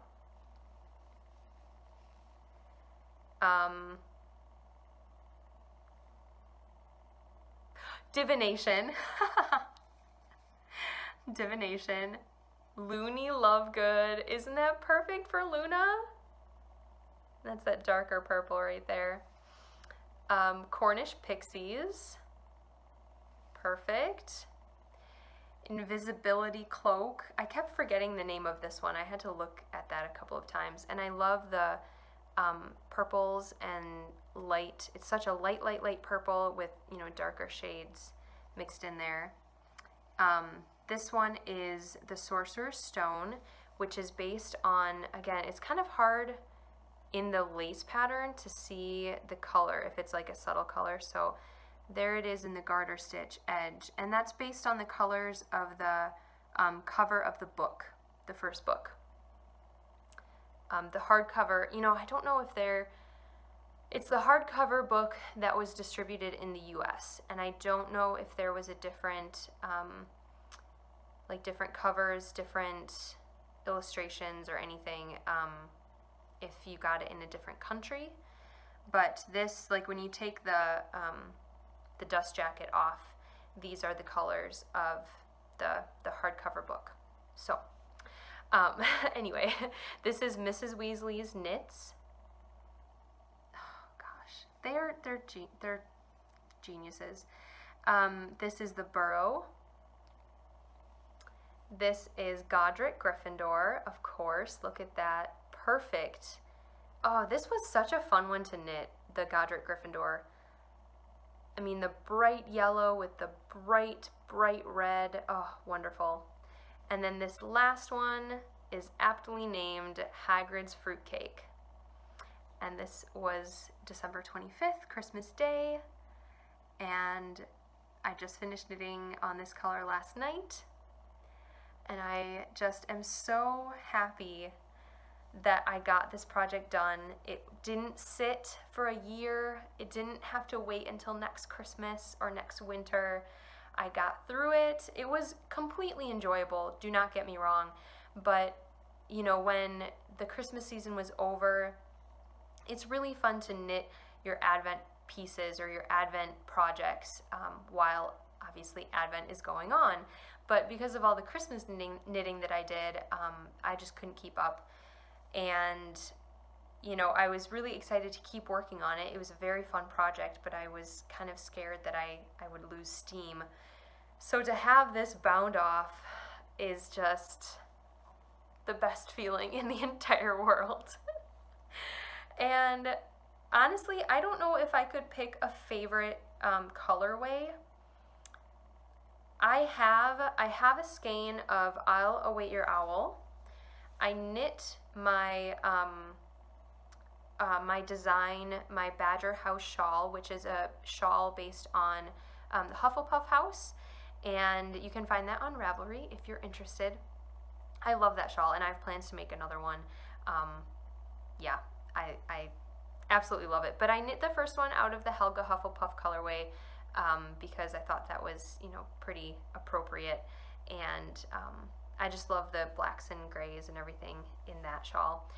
Divination. Divination. Looney Lovegood. Isn't that perfect for Luna? That's that darker purple right there. Cornish Pixies. Perfect. Invisibility Cloak. I kept forgetting the name of this one. I had to look at that a couple of times. And I love the purples and light. It's such a light purple with, you know, darker shades mixed in there. This one is the Sorcerer's Stone, which is based on, again, it's kind of hard in the lace pattern to see the color, if it's like a subtle color. So there it is in the garter stitch edge, and that's based on the colors of the cover of the book, the first book. The hardcover, you know, I don't know if it's the hardcover book that was distributed in the US, and I don't know if there was a different, like different covers, different illustrations or anything, if you got it in a different country. But this, like when you take the dust jacket off, these are the colors of the hardcover book. So anyway, this is Mrs. Weasley's Knits. Oh gosh, they're geniuses. This is the Burrow. This is Godric Gryffindor, of course. Look at that, perfect. Oh, this was such a fun one to knit, the Godric Gryffindor. I mean, the bright yellow with the bright red. Oh, wonderful. And then this last one is aptly named Hagrid's Fruitcake. And this was December 25th, Christmas Day. And I just finished knitting on this color last night. And I just am so happy that I got this project done. It didn't sit for a year. It didn't have to wait until next Christmas or next winter. I got through it. It was completely enjoyable, do not get me wrong. But, you know, when the Christmas season was over, it's really fun to knit your Advent pieces or your Advent projects while obviously Advent is going on. But because of all the Christmas knitting that I did, I just couldn't keep up. And, you know, I was really excited to keep working on it. It was a very fun project, but I was kind of scared that I would lose steam. So to have this bound off is just the best feeling in the entire world. And honestly, I don't know if I could pick a favorite colorway. I have a skein of I'll Await Your Owl. I knit my my design, my Badger House shawl, which is a shawl based on the Hufflepuff house, and you can find that on Ravelry if you're interested. I love that shawl, and I have plans to make another one. Yeah, I absolutely love it. But I knit the first one out of the Helga Hufflepuff colorway because I thought that was, you know, pretty appropriate, and I just love the blacks and grays and everything in that shawl.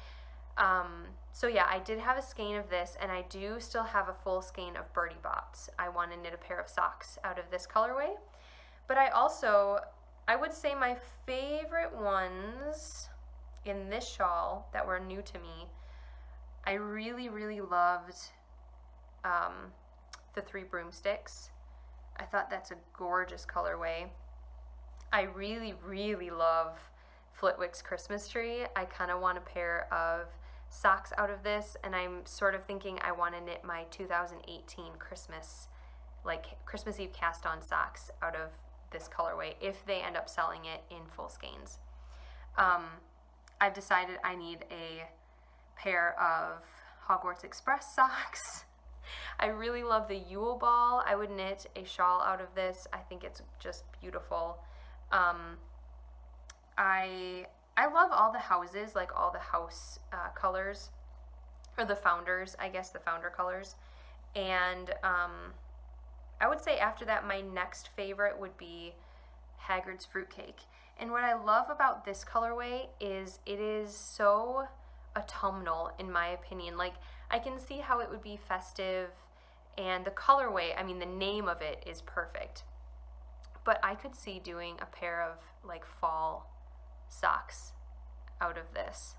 So yeah, I did have a skein of this, and I do still have a full skein of Birdie Bots. I want to knit a pair of socks out of this colorway. But I would say my favorite ones in this shawl that were new to me, I really loved the Three Broomsticks. I thought that's a gorgeous colorway. I really love Flitwick's Christmas Tree. I kind of want a pair of socks out of this, and I'm sort of thinking I want to knit my 2018 Christmas Eve cast on socks out of this colorway if they end up selling it in full skeins. I've decided I need a pair of Hogwarts Express socks. I really love the Yule Ball. I would knit a shawl out of this. I think it's just beautiful. I love all the houses, like all the house colors, or the founders, I guess the founder colors. And I would say after that, my next favorite would be Hagrid's Fruitcake. And what I love about this colorway is it is so autumnal, in my opinion. Like, I can see how it would be festive, and the colorway, I mean, the name of it is perfect. But I could see doing a pair of like fall socks out of this.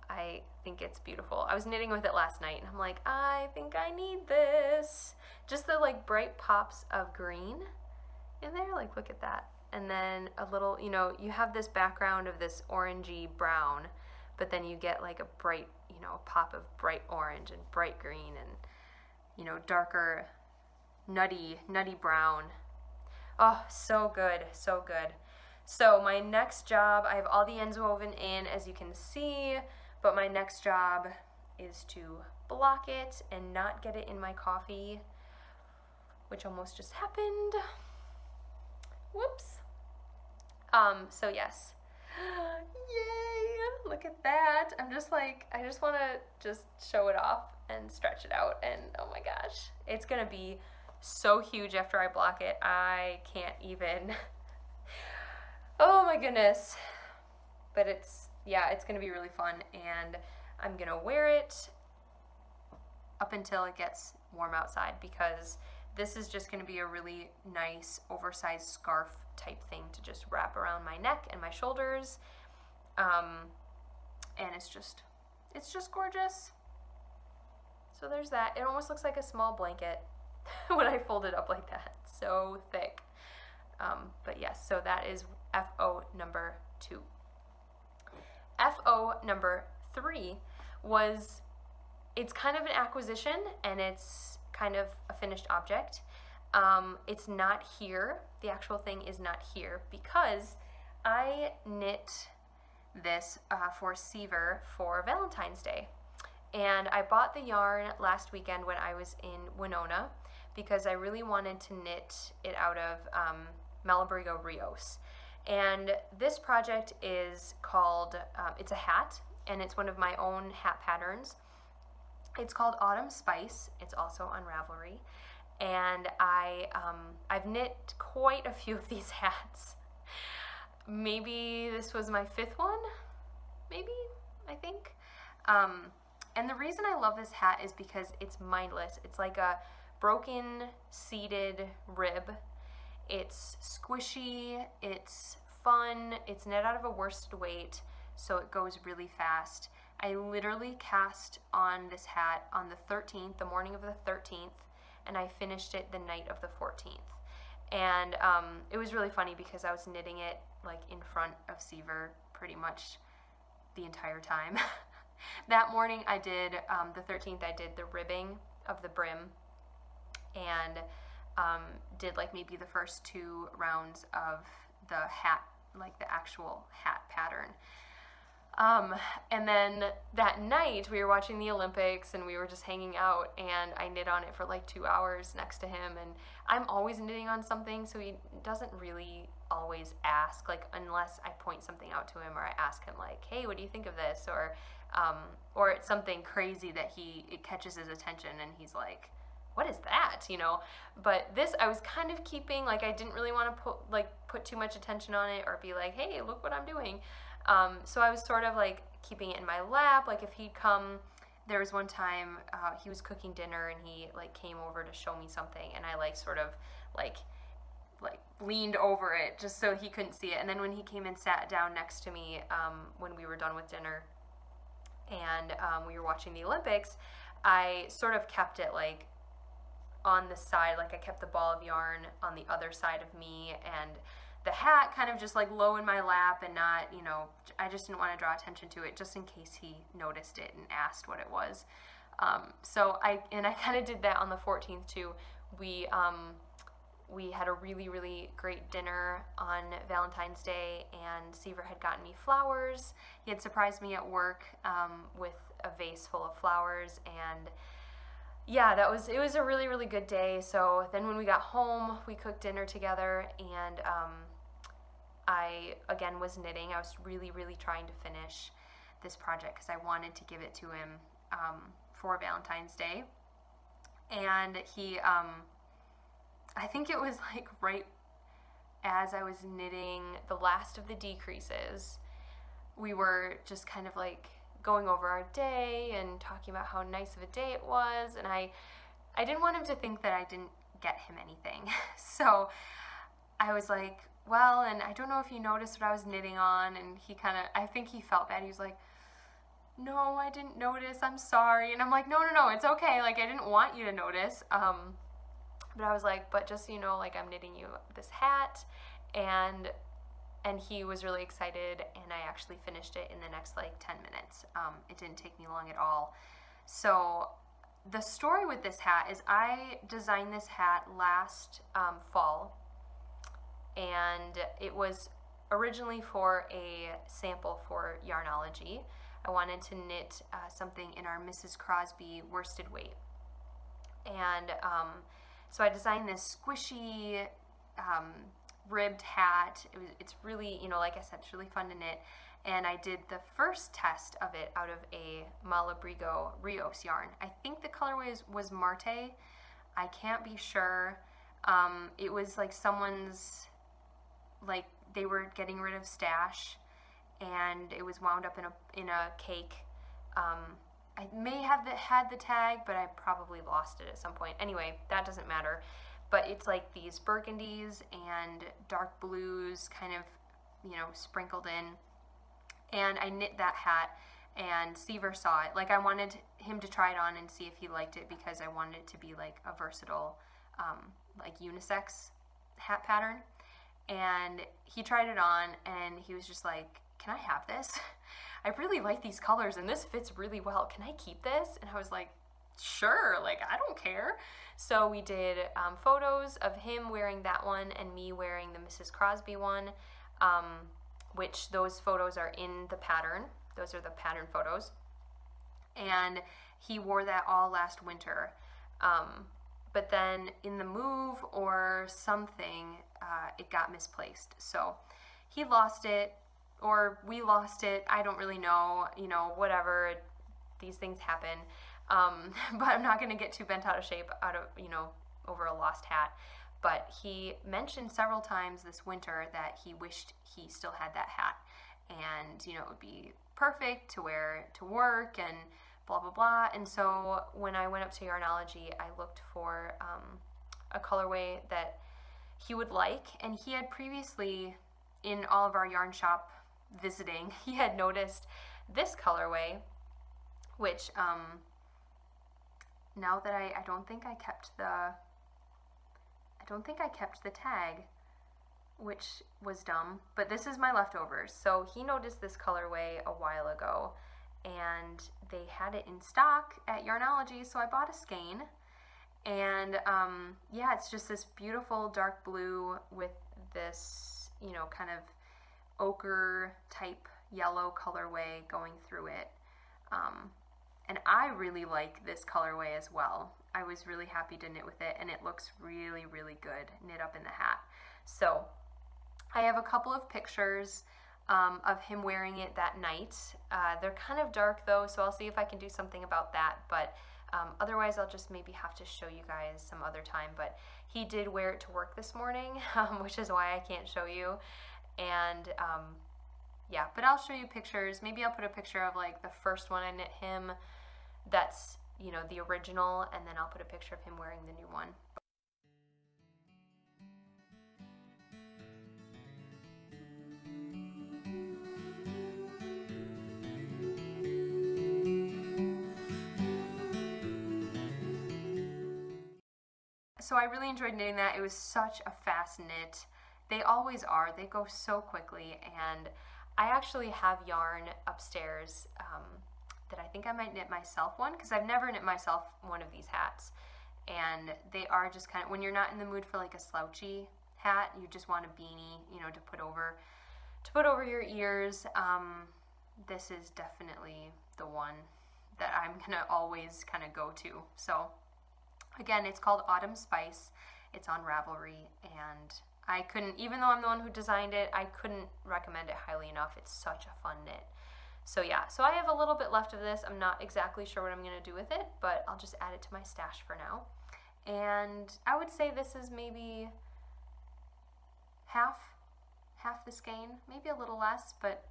I think it's beautiful. I was knitting with it last night and I'm like, I think I need this. Just the like bright pops of green in there, like look at that. And then a little, you know, you have this background of this orangey brown, but then you get like a bright, you know, pop of bright orange and bright green and, you know, darker, nutty brown. Oh, so good, so good. So my next job, I have all the ends woven in, as you can see, but my next job is to block it and not get it in my coffee, which almost just happened. Whoops. So yes. Yay! Look at that. I'm just like, I just want to just show it off and stretch it out, and oh my gosh, it's gonna be so huge after I block it. I can't even. Oh my goodness. But it's, yeah, it's gonna be really fun, and I'm gonna wear it up until it gets warm outside, because this is just gonna be a really nice oversized scarf type thing to just wrap around my neck and my shoulders. And it's just gorgeous. So there's that. It almost looks like a small blanket when I fold it up like that. So thick. But yes, so that is FO number 2. FO number 3 was, it's kind of an acquisition and it's kind of a finished object. It's not here. The actual thing is not here because I knit this for Seaver for Valentine's Day. And I bought the yarn last weekend when I was in Winona because I really wanted to knit it out of Malabrigo Rios. And this project is called, it's a hat, and it's one of my own hat patterns. It's called Autumn Spice. It's also on Ravelry. And I've knit quite a few of these hats. Maybe this was my 5th one, maybe, I think. And the reason I love this hat is because it's mindless. It's like a broken seated rib. It's squishy, it's fun, it's knit out of a worsted weight, so it goes really fast. I literally cast on this hat on the 13th, the morning of the 13th, and I finished it the night of the 14th. And it was really funny because I was knitting it like in front of Seaver pretty much the entire time. That morning I did, the 13th, I did the ribbing of the brim and did like maybe the first 2 rounds of the hat, like the actual hat pattern. And then that night we were watching the Olympics and we were just hanging out, and I knit on it for like 2 hours next to him, and I'm always knitting on something, so he doesn't really always ask, like unless I point something out to him or I ask him like, hey, what do you think of this? Or it's something crazy that it catches his attention and he's like, what is that, you know? But this I was kind of keeping, like I didn't really want to put too much attention on it or be like, hey, look what I'm doing. So I was sort of like keeping it in my lap. Like if he'd come, there was one time he was cooking dinner and he like came over to show me something, and I like sort of like leaned over it just so he couldn't see it. And then when he came and sat down next to me when we were done with dinner and we were watching the Olympics, I sort of kept it like on the side, like I kept the ball of yarn on the other side of me and the hat kind of just like low in my lap and not, you know, I just didn't want to draw attention to it just in case he noticed it and asked what it was. So I kind of did that on the 14th too. We had a really, really great dinner on Valentine's Day, and Seaver had gotten me flowers. He had surprised me at work with a vase full of flowers, and yeah, it was a really, really good day. So then when we got home, we cooked dinner together, and I, again, was knitting. I was really, really trying to finish this project because I wanted to give it to him for Valentine's Day. And he, I think it was like right as I was knitting the last of the decreases, we were just kind of like going over our day and talking about how nice of a day it was, and I didn't want him to think that I didn't get him anything. So I was like, well, and I don't know if you noticed what I was knitting on, and he kind of, I think he felt bad. He was like, no, I didn't notice, I'm sorry. And I'm like, no, no, no, it's okay. Like, I didn't want you to notice. But I was like, but just so you know, like, I'm knitting you this hat. And he was really excited, and I actually finished it in the next like 10 minutes. It didn't take me long at all. So the story with this hat is I designed this hat last fall, and it was originally for a sample for Yarnology. I wanted to knit something in our Mrs. Crosby worsted weight. And so I designed this squishy ribbed hat. It's really, you know, like I said, it's really fun to knit. And I did the first test of it out of a Malabrigo Rios yarn. I think the colorway was Marte. I can't be sure. It was like someone's, like they were getting rid of stash, and it was wound up in a cake. I may have had the tag, but I probably lost it at some point. Anyway, that doesn't matter. But it's like these burgundies and dark blues kind of, you know, sprinkled in. And I knit that hat, and Seaver saw it. Like, I wanted him to try it on and see if he liked it, because I wanted it to be like a versatile, like unisex hat pattern. And he tried it on, and he was just like, can I have this? I really like these colors, and this fits really well. Can I keep this? And I was like, sure, like, I don't care. So we did photos of him wearing that one and me wearing the Mrs. Crosby one, which those photos are in the pattern. Those are the pattern photos. And he wore that all last winter. But then in the move or something, it got misplaced. So he lost it, or we lost it. I don't really know, you know, whatever. These things happen. But I'm not going to get too bent out of shape over a lost hat. But he mentioned several times this winter that he wished he still had that hat, and, you know, it would be perfect to wear to work and blah, blah, blah. And so when I went up to Yarnology, I looked for a colorway that he would like, and he had previously, in all of our yarn shop visiting, he had noticed this colorway, which now that I don't think I kept the tag, which was dumb, but this is my leftovers. So he noticed this colorway a while ago, and they had it in stock at Yarnology, so I bought a skein. And yeah, it's just this beautiful dark blue with this, you know, kind of ochre type yellow colorway going through it. And I really like this colorway as well. I was really happy to knit with it, and it looks really, really good knit up in the hat. So I have a couple of pictures of him wearing it that night. They're kind of dark though, so I'll see if I can do something about that, but otherwise I'll just maybe have to show you guys some other time. But he did wear it to work this morning, which is why I can't show you. And yeah, but I'll show you pictures. Maybe I'll put a picture of like the first one I knit him, that's, you know, the original, and then I'll put a picture of him wearing the new one. So I really enjoyed knitting that. It was such a fast knit. They always are. They go so quickly, and I actually have yarn upstairs that I think I might knit myself one, because I've never knit myself one of these hats. And they are just kind of, when you're not in the mood for like a slouchy hat, you just want a beanie, you know, to put over your ears. This is definitely the one that I'm gonna always kind of go to. So again, it's called Autumn Spice. It's on Ravelry, and I couldn't, even though I'm the one who designed it, I couldn't recommend it highly enough. It's such a fun knit. So yeah, so I have a little bit left of this. I'm not exactly sure what I'm gonna do with it, but I'll just add it to my stash for now. And I would say this is maybe half the skein, maybe a little less, but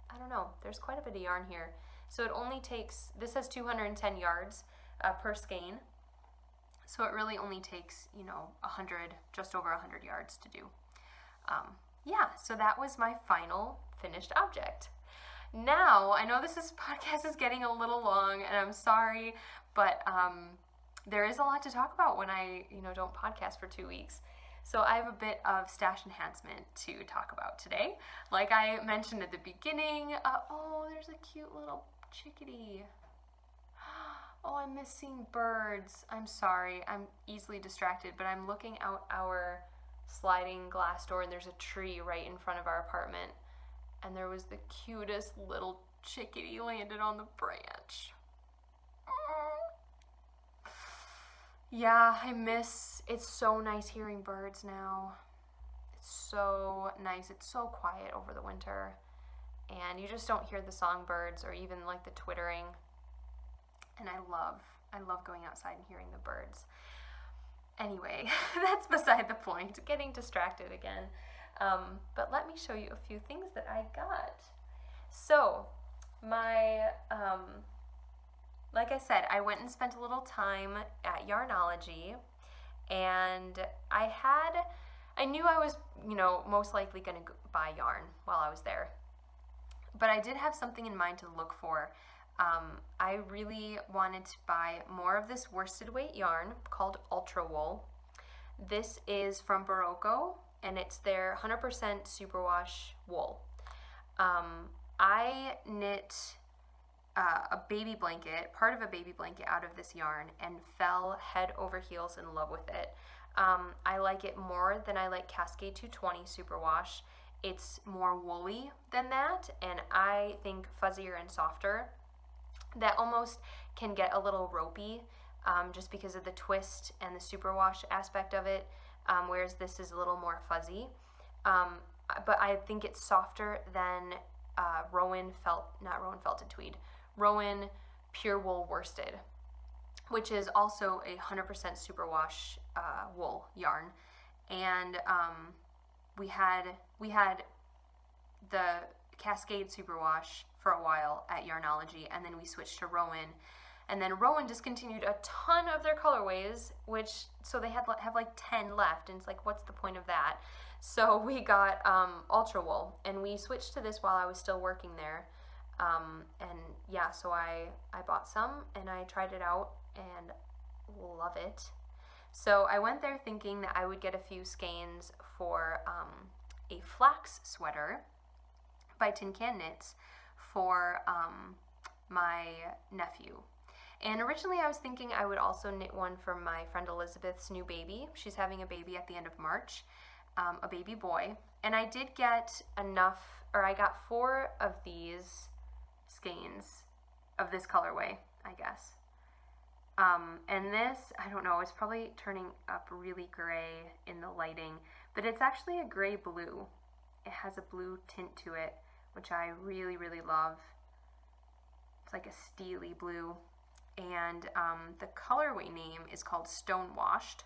I don't know. There's quite a bit of yarn here. So it only takes, this has 210 yards per skein. So it really only takes, you know, 100, just over 100 yards to do. Yeah, so that was my final finished object. Now, I know this podcast is getting a little long, and I'm sorry, but there is a lot to talk about when I, don't podcast for 2 weeks. So I have a bit of stash enhancement to talk about today. Like I mentioned at the beginning, oh, there's a cute little chickadee. Oh, I miss seeing birds. I'm sorry, I'm easily distracted, but I'm looking out our sliding glass door and there's a tree right in front of our apartment. And there was the cutest little chickadee landed on the branch. Yeah, it's so nice hearing birds now. It's so nice. It's so quiet over the winter. And you just don't hear the songbirds or even like the twittering. And I love going outside and hearing the birds. Anyway, that's beside the point. Getting distracted again. But let me show you a few things that I got. So, like I said, I went and spent a little time at Yarnology, and I knew I was, most likely going to buy yarn while I was there. But I did have something in mind to look for. I really wanted to buy more of this worsted weight yarn called Ultra Wool. This is from Barocco, and it's their 100% superwash wool. I knit a baby blanket, part of a baby blanket out of this yarn, and fell head over heels in love with it. I like it more than I like Cascade 220 superwash. It's more woolly than that, and I think fuzzier and softer. That almost can get a little ropey just because of the twist and the superwash aspect of it, whereas this is a little more fuzzy. But I think it's softer than Rowan Pure Wool Worsted, which is also a 100% superwash wool yarn. And we had the Cascade Superwash for a while at Yarnology, and then we switched to Rowan. And then Rowan discontinued a ton of their colorways, so they have like 10 left, and it's like, what's the point of that? So we got Ultra Wool, and we switched to this while I was still working there. And yeah, so I bought some, and I tried it out, and love it. So I went there thinking that I would get a few skeins for a flax sweater by Tin Can Knits for my nephew. And originally I was thinking I would also knit one for my friend Elizabeth's new baby. She's having a baby at the end of March, a baby boy. And I did get I got 4 of these skeins of this colorway, I guess. And this, I don't know, it's probably turning up really gray in the lighting, but it's actually a gray blue. It has a blue tint to it, which I really, really love. It's like a steely blue. And the colorway name is called Stonewashed.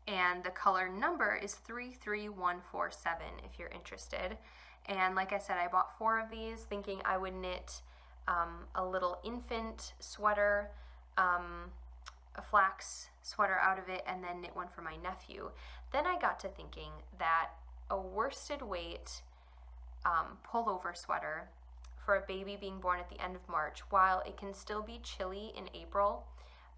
And the color number is 33147 if you're interested. And like I said, I bought 4 of these thinking I would knit a little infant sweater, a flax sweater out of it, and then knit one for my nephew. Then I got to thinking that a worsted weight pullover sweater for a baby being born at the end of March, while it can still be chilly in April,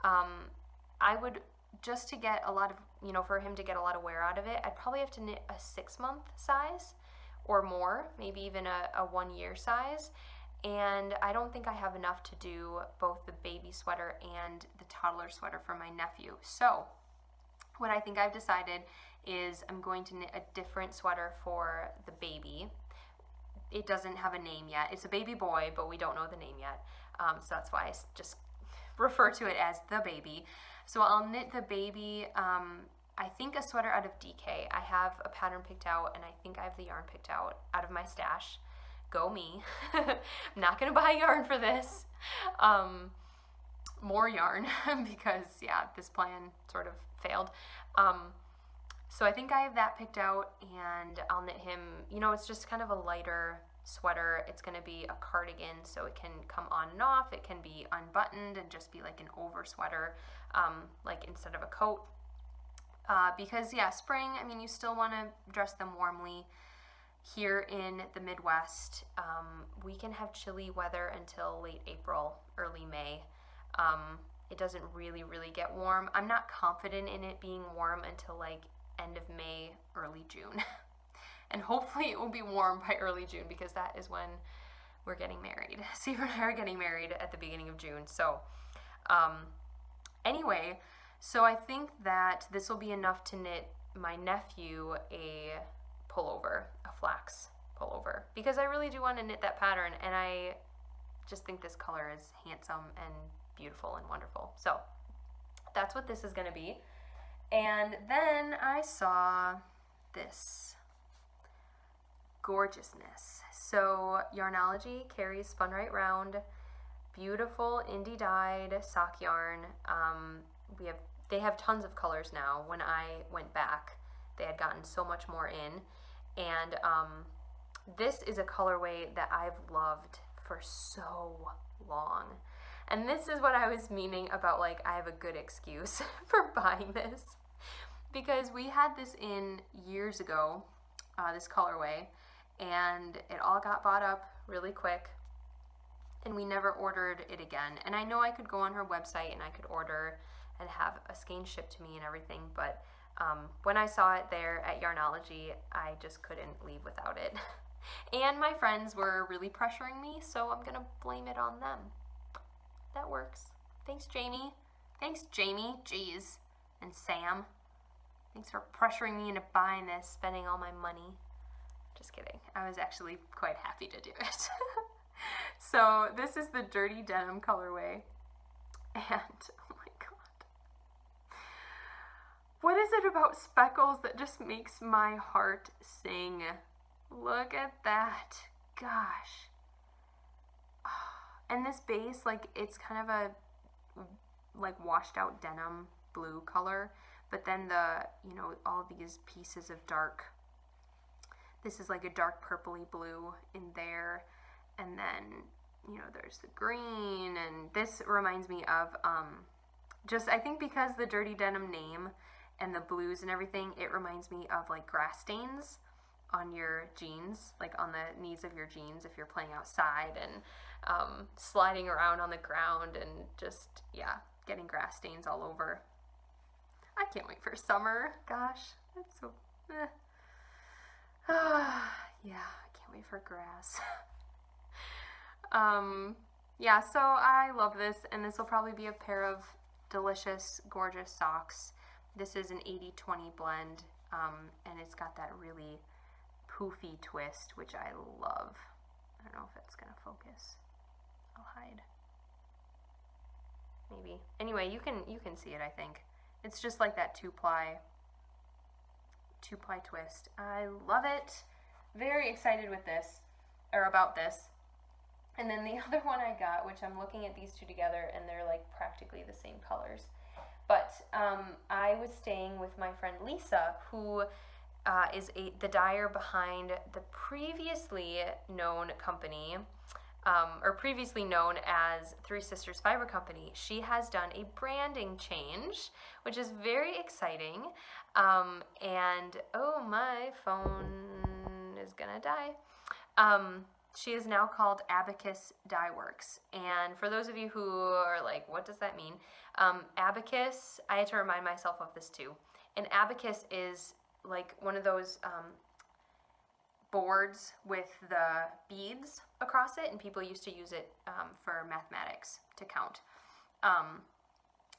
I would, just to get a lot of, for him to get a lot of wear out of it, I'd probably have to knit a 6-month size or more, maybe even a 1-year size. And I don't think I have enough to do both the baby sweater and the toddler sweater for my nephew. So what I think I've decided is I'm going to knit a different sweater for the baby. It doesn't have a name yet. It's a baby boy, but we don't know the name yet. So that's why I just refer to it as the baby. So I'll knit the baby, I think a sweater out of DK. I have a pattern picked out, and I think I have the yarn picked out of my stash. Go me. I'm not gonna buy yarn for this. More yarn because yeah, this plan sort of failed. So I think I have that picked out, and I'll knit him, it's just kind of a lighter sweater. It's going to be a cardigan, so it can come on and off. It can be unbuttoned and just be like an over sweater, like instead of a coat. Because yeah, spring, you still want to dress them warmly. here in the Midwest, we can have chilly weather until late April, early May. It doesn't really get warm. I'm not confident in it being warm until like end of May, early June. And hopefully it will be warm by early June, because that is when we're getting married. Steve and I are getting married at the beginning of June. So anyway, so I think that this will be enough to knit my nephew a pullover, a flax pullover, because I really do want to knit that pattern, and I just think this color is handsome and beautiful and wonderful. So that's what this is going to be. And then I saw this gorgeousness. So Yarnology Carrie's Spun Right Round, beautiful indie dyed sock yarn. They have tons of colors now. When I went back, they had gotten so much more in, and this is a colorway that I've loved for so long. And this is what I was meaning about, like, I have a good excuse for buying this, because we had this in years ago, this colorway, and it all got bought up really quick, and we never ordered it again. And I know I could go on her website and I could order and have a skein shipped to me and everything, but when I saw it there at Yarnology, I just couldn't leave without it. And my friends were really pressuring me, so I'm gonna blame it on them. That works. Thanks, Jamie. Thanks, Jamie. Jeez. And Sam. Thanks for pressuring me into buying this, spending all my money. Just kidding. I was actually quite happy to do it. So this is the Dirty Denim colorway. And oh my god. What is it about speckles that just makes my heart sing? Look at that. Gosh. And this base, like, it's kind of a like washed out denim blue color, but then the, you know, all these pieces of dark, this is like a dark purpley blue in there, and then, you know, there's the green, and this reminds me of just, I think because the Dirty Denim name and the blues and everything, it reminds me of like grass stains on your jeans, like on the knees of your jeans if you're playing outside, and sliding around on the ground and just, yeah, getting grass stains all over. I can't wait for summer. Gosh, that's so, yeah, I can't wait for grass. Yeah, so I love this, and this will probably be a pair of delicious, gorgeous socks. This is an 80-20 blend, and it's got that really poofy twist, which I love. I don't know if it's gonna focus. I'll hide. Maybe. Anyway, you can see it, I think. It's just like that two-ply twist. I love it. Very excited with this, or about this. And then the other one I got, which I'm looking at these two together, and they're like practically the same colors. But I was staying with my friend Lisa, who is the dyer behind the previously known company, or previously known as Three Sisters Fiber Company. She has done a branding change, which is very exciting. And oh, my phone is gonna die. She is now called Abacus Dye Works. And for those of you who are like, what does that mean? Abacus, I had to remind myself of this too. An abacus is like one of those boards with the beads across it, and people used to use it for mathematics to count.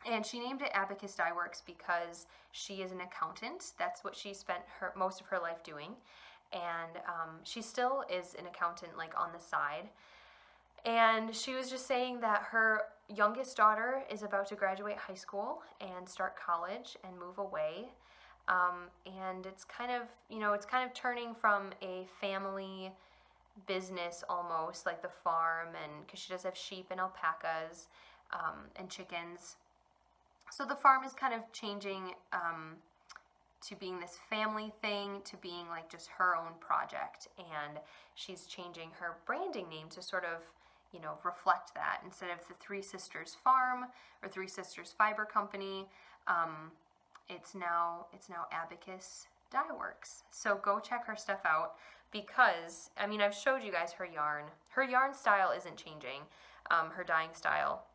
And she named it Abacus Dye Works because she is an accountant. That's what she spent most of her life doing. And she still is an accountant, like, on the side. And she was just saying that her youngest daughter is about to graduate high school and start college and move away. And it's kind of, you know, it's kind of turning from a family business almost, like the farm, and because she does have sheep and alpacas and chickens. So the farm is kind of changing to being this family thing, to being like just her own project, and she's changing her branding name to sort of, you know, reflect that. Instead of the Three Sisters Farm or Three Sisters Fiber Company, it's now Abacus Dye Works. So go check her stuff out, because, I mean, I've showed you guys her yarn. Her yarn style isn't changing, her dyeing style.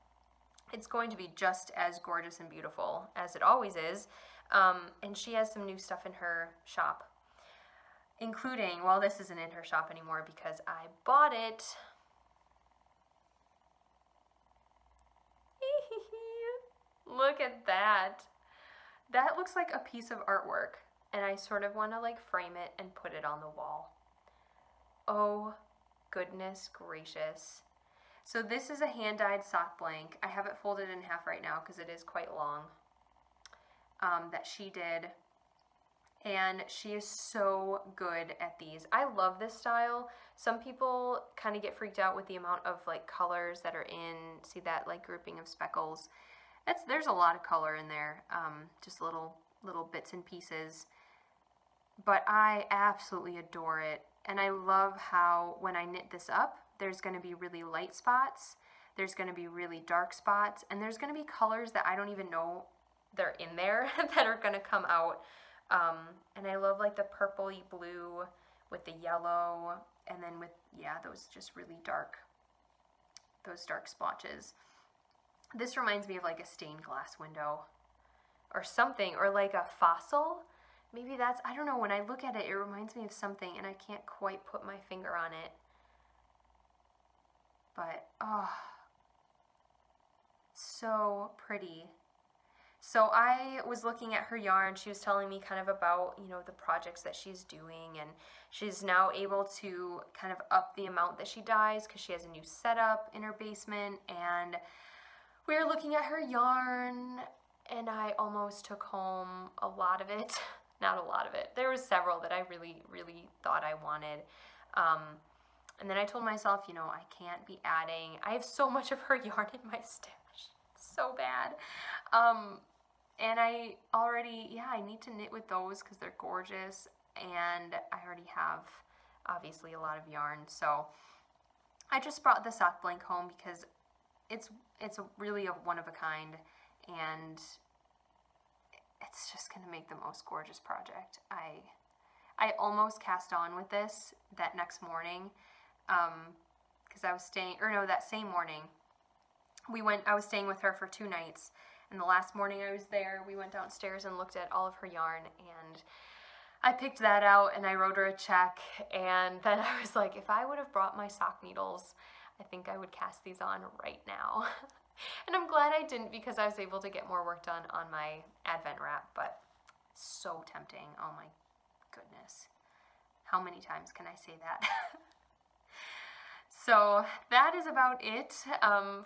It's going to be just as gorgeous and beautiful as it always is. And she has some new stuff in her shop, including, well, this isn't in her shop anymore because I bought it. Look at that. That looks like a piece of artwork, and I sort of want to like frame it and put it on the wall. Oh, goodness gracious. So this is a hand-dyed sock blank. I have it folded in half right now because it is quite long, that she did. And she is so good at these. I love this style. Some people kind of get freaked out with the amount of like colors that are in, see that like grouping of speckles. There's a lot of color in there, just little bits and pieces. But I absolutely adore it. And I love how when I knit this up, there's going to be really light spots, there's going to be really dark spots, and there's going to be colors that I don't even know they're in there that are going to come out. And I love like the purpley blue with the yellow, and then with, yeah, those just really dark, those dark splotches. This reminds me of like a stained glass window or something, or like a fossil. Maybe that's, I don't know, when I look at it, it reminds me of something and I can't quite put my finger on it. But, oh, so pretty. So I was looking at her yarn. She was telling me kind of about, you know, the projects that she's doing, and she's now able to kind of up the amount that she dyes because she has a new setup in her basement. And we were looking at her yarn, and I almost took home a lot of it. Not a lot of it. There was several that I really, really thought I wanted. And then I told myself, you know, I can't be adding. I have so much of her yarn in my stash. It's so bad. And I already, yeah, I need to knit with those because they're gorgeous. And I already have, obviously, a lot of yarn. So I just brought the sock blank home because it's really a one of a kind. And it's just going to make the most gorgeous project. I almost cast on with this that next morning because I was staying, or no, that same morning I was staying with her for 2 nights, and the last morning I was there, we went downstairs and looked at all of her yarn, and I picked that out and I wrote her a check, and then I was like, if I would have brought my sock needles, I think I would cast these on right now. And I'm glad I didn't because I was able to get more work done on my Advent wrap, but so tempting. Oh my goodness. How many times can I say that? So that is about it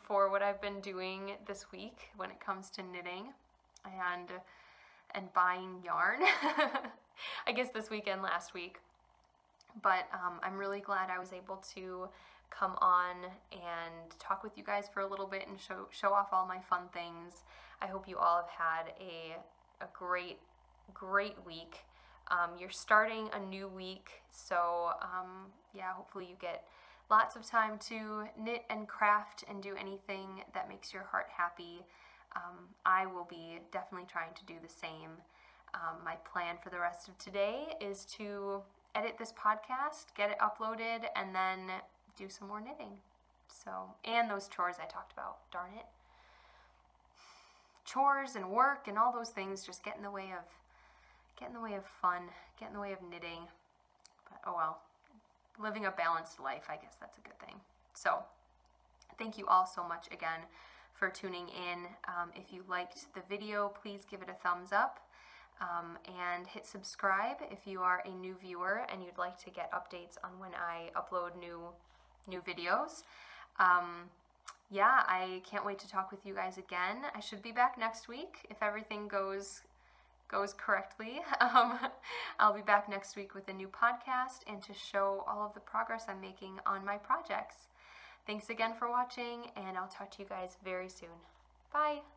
for what I've been doing this week when it comes to knitting and buying yarn. I guess this weekend, last week. But I'm really glad I was able to come on and talk with you guys for a little bit and show off all my fun things. I hope you all have had a great week. You're starting a new week, so yeah, hopefully you get lots of time to knit and craft and do anything that makes your heart happy. I will be definitely trying to do the same. My plan for the rest of today is to edit this podcast, get it uploaded, and then do some more knitting. So, and those chores I talked about, darn it. Chores and work and all those things just get in the way of fun, get in the way of knitting. But oh well, living a balanced life, I guess that's a good thing. So, thank you all so much again for tuning in. If you liked the video, please give it a thumbs up. And hit subscribe if you are a new viewer and you'd like to get updates on when I upload new videos. Yeah, I can't wait to talk with you guys again. I should be back next week if everything goes correctly. I'll be back next week with a new podcast and to show all of the progress I'm making on my projects. Thanks again for watching, and I'll talk to you guys very soon. Bye!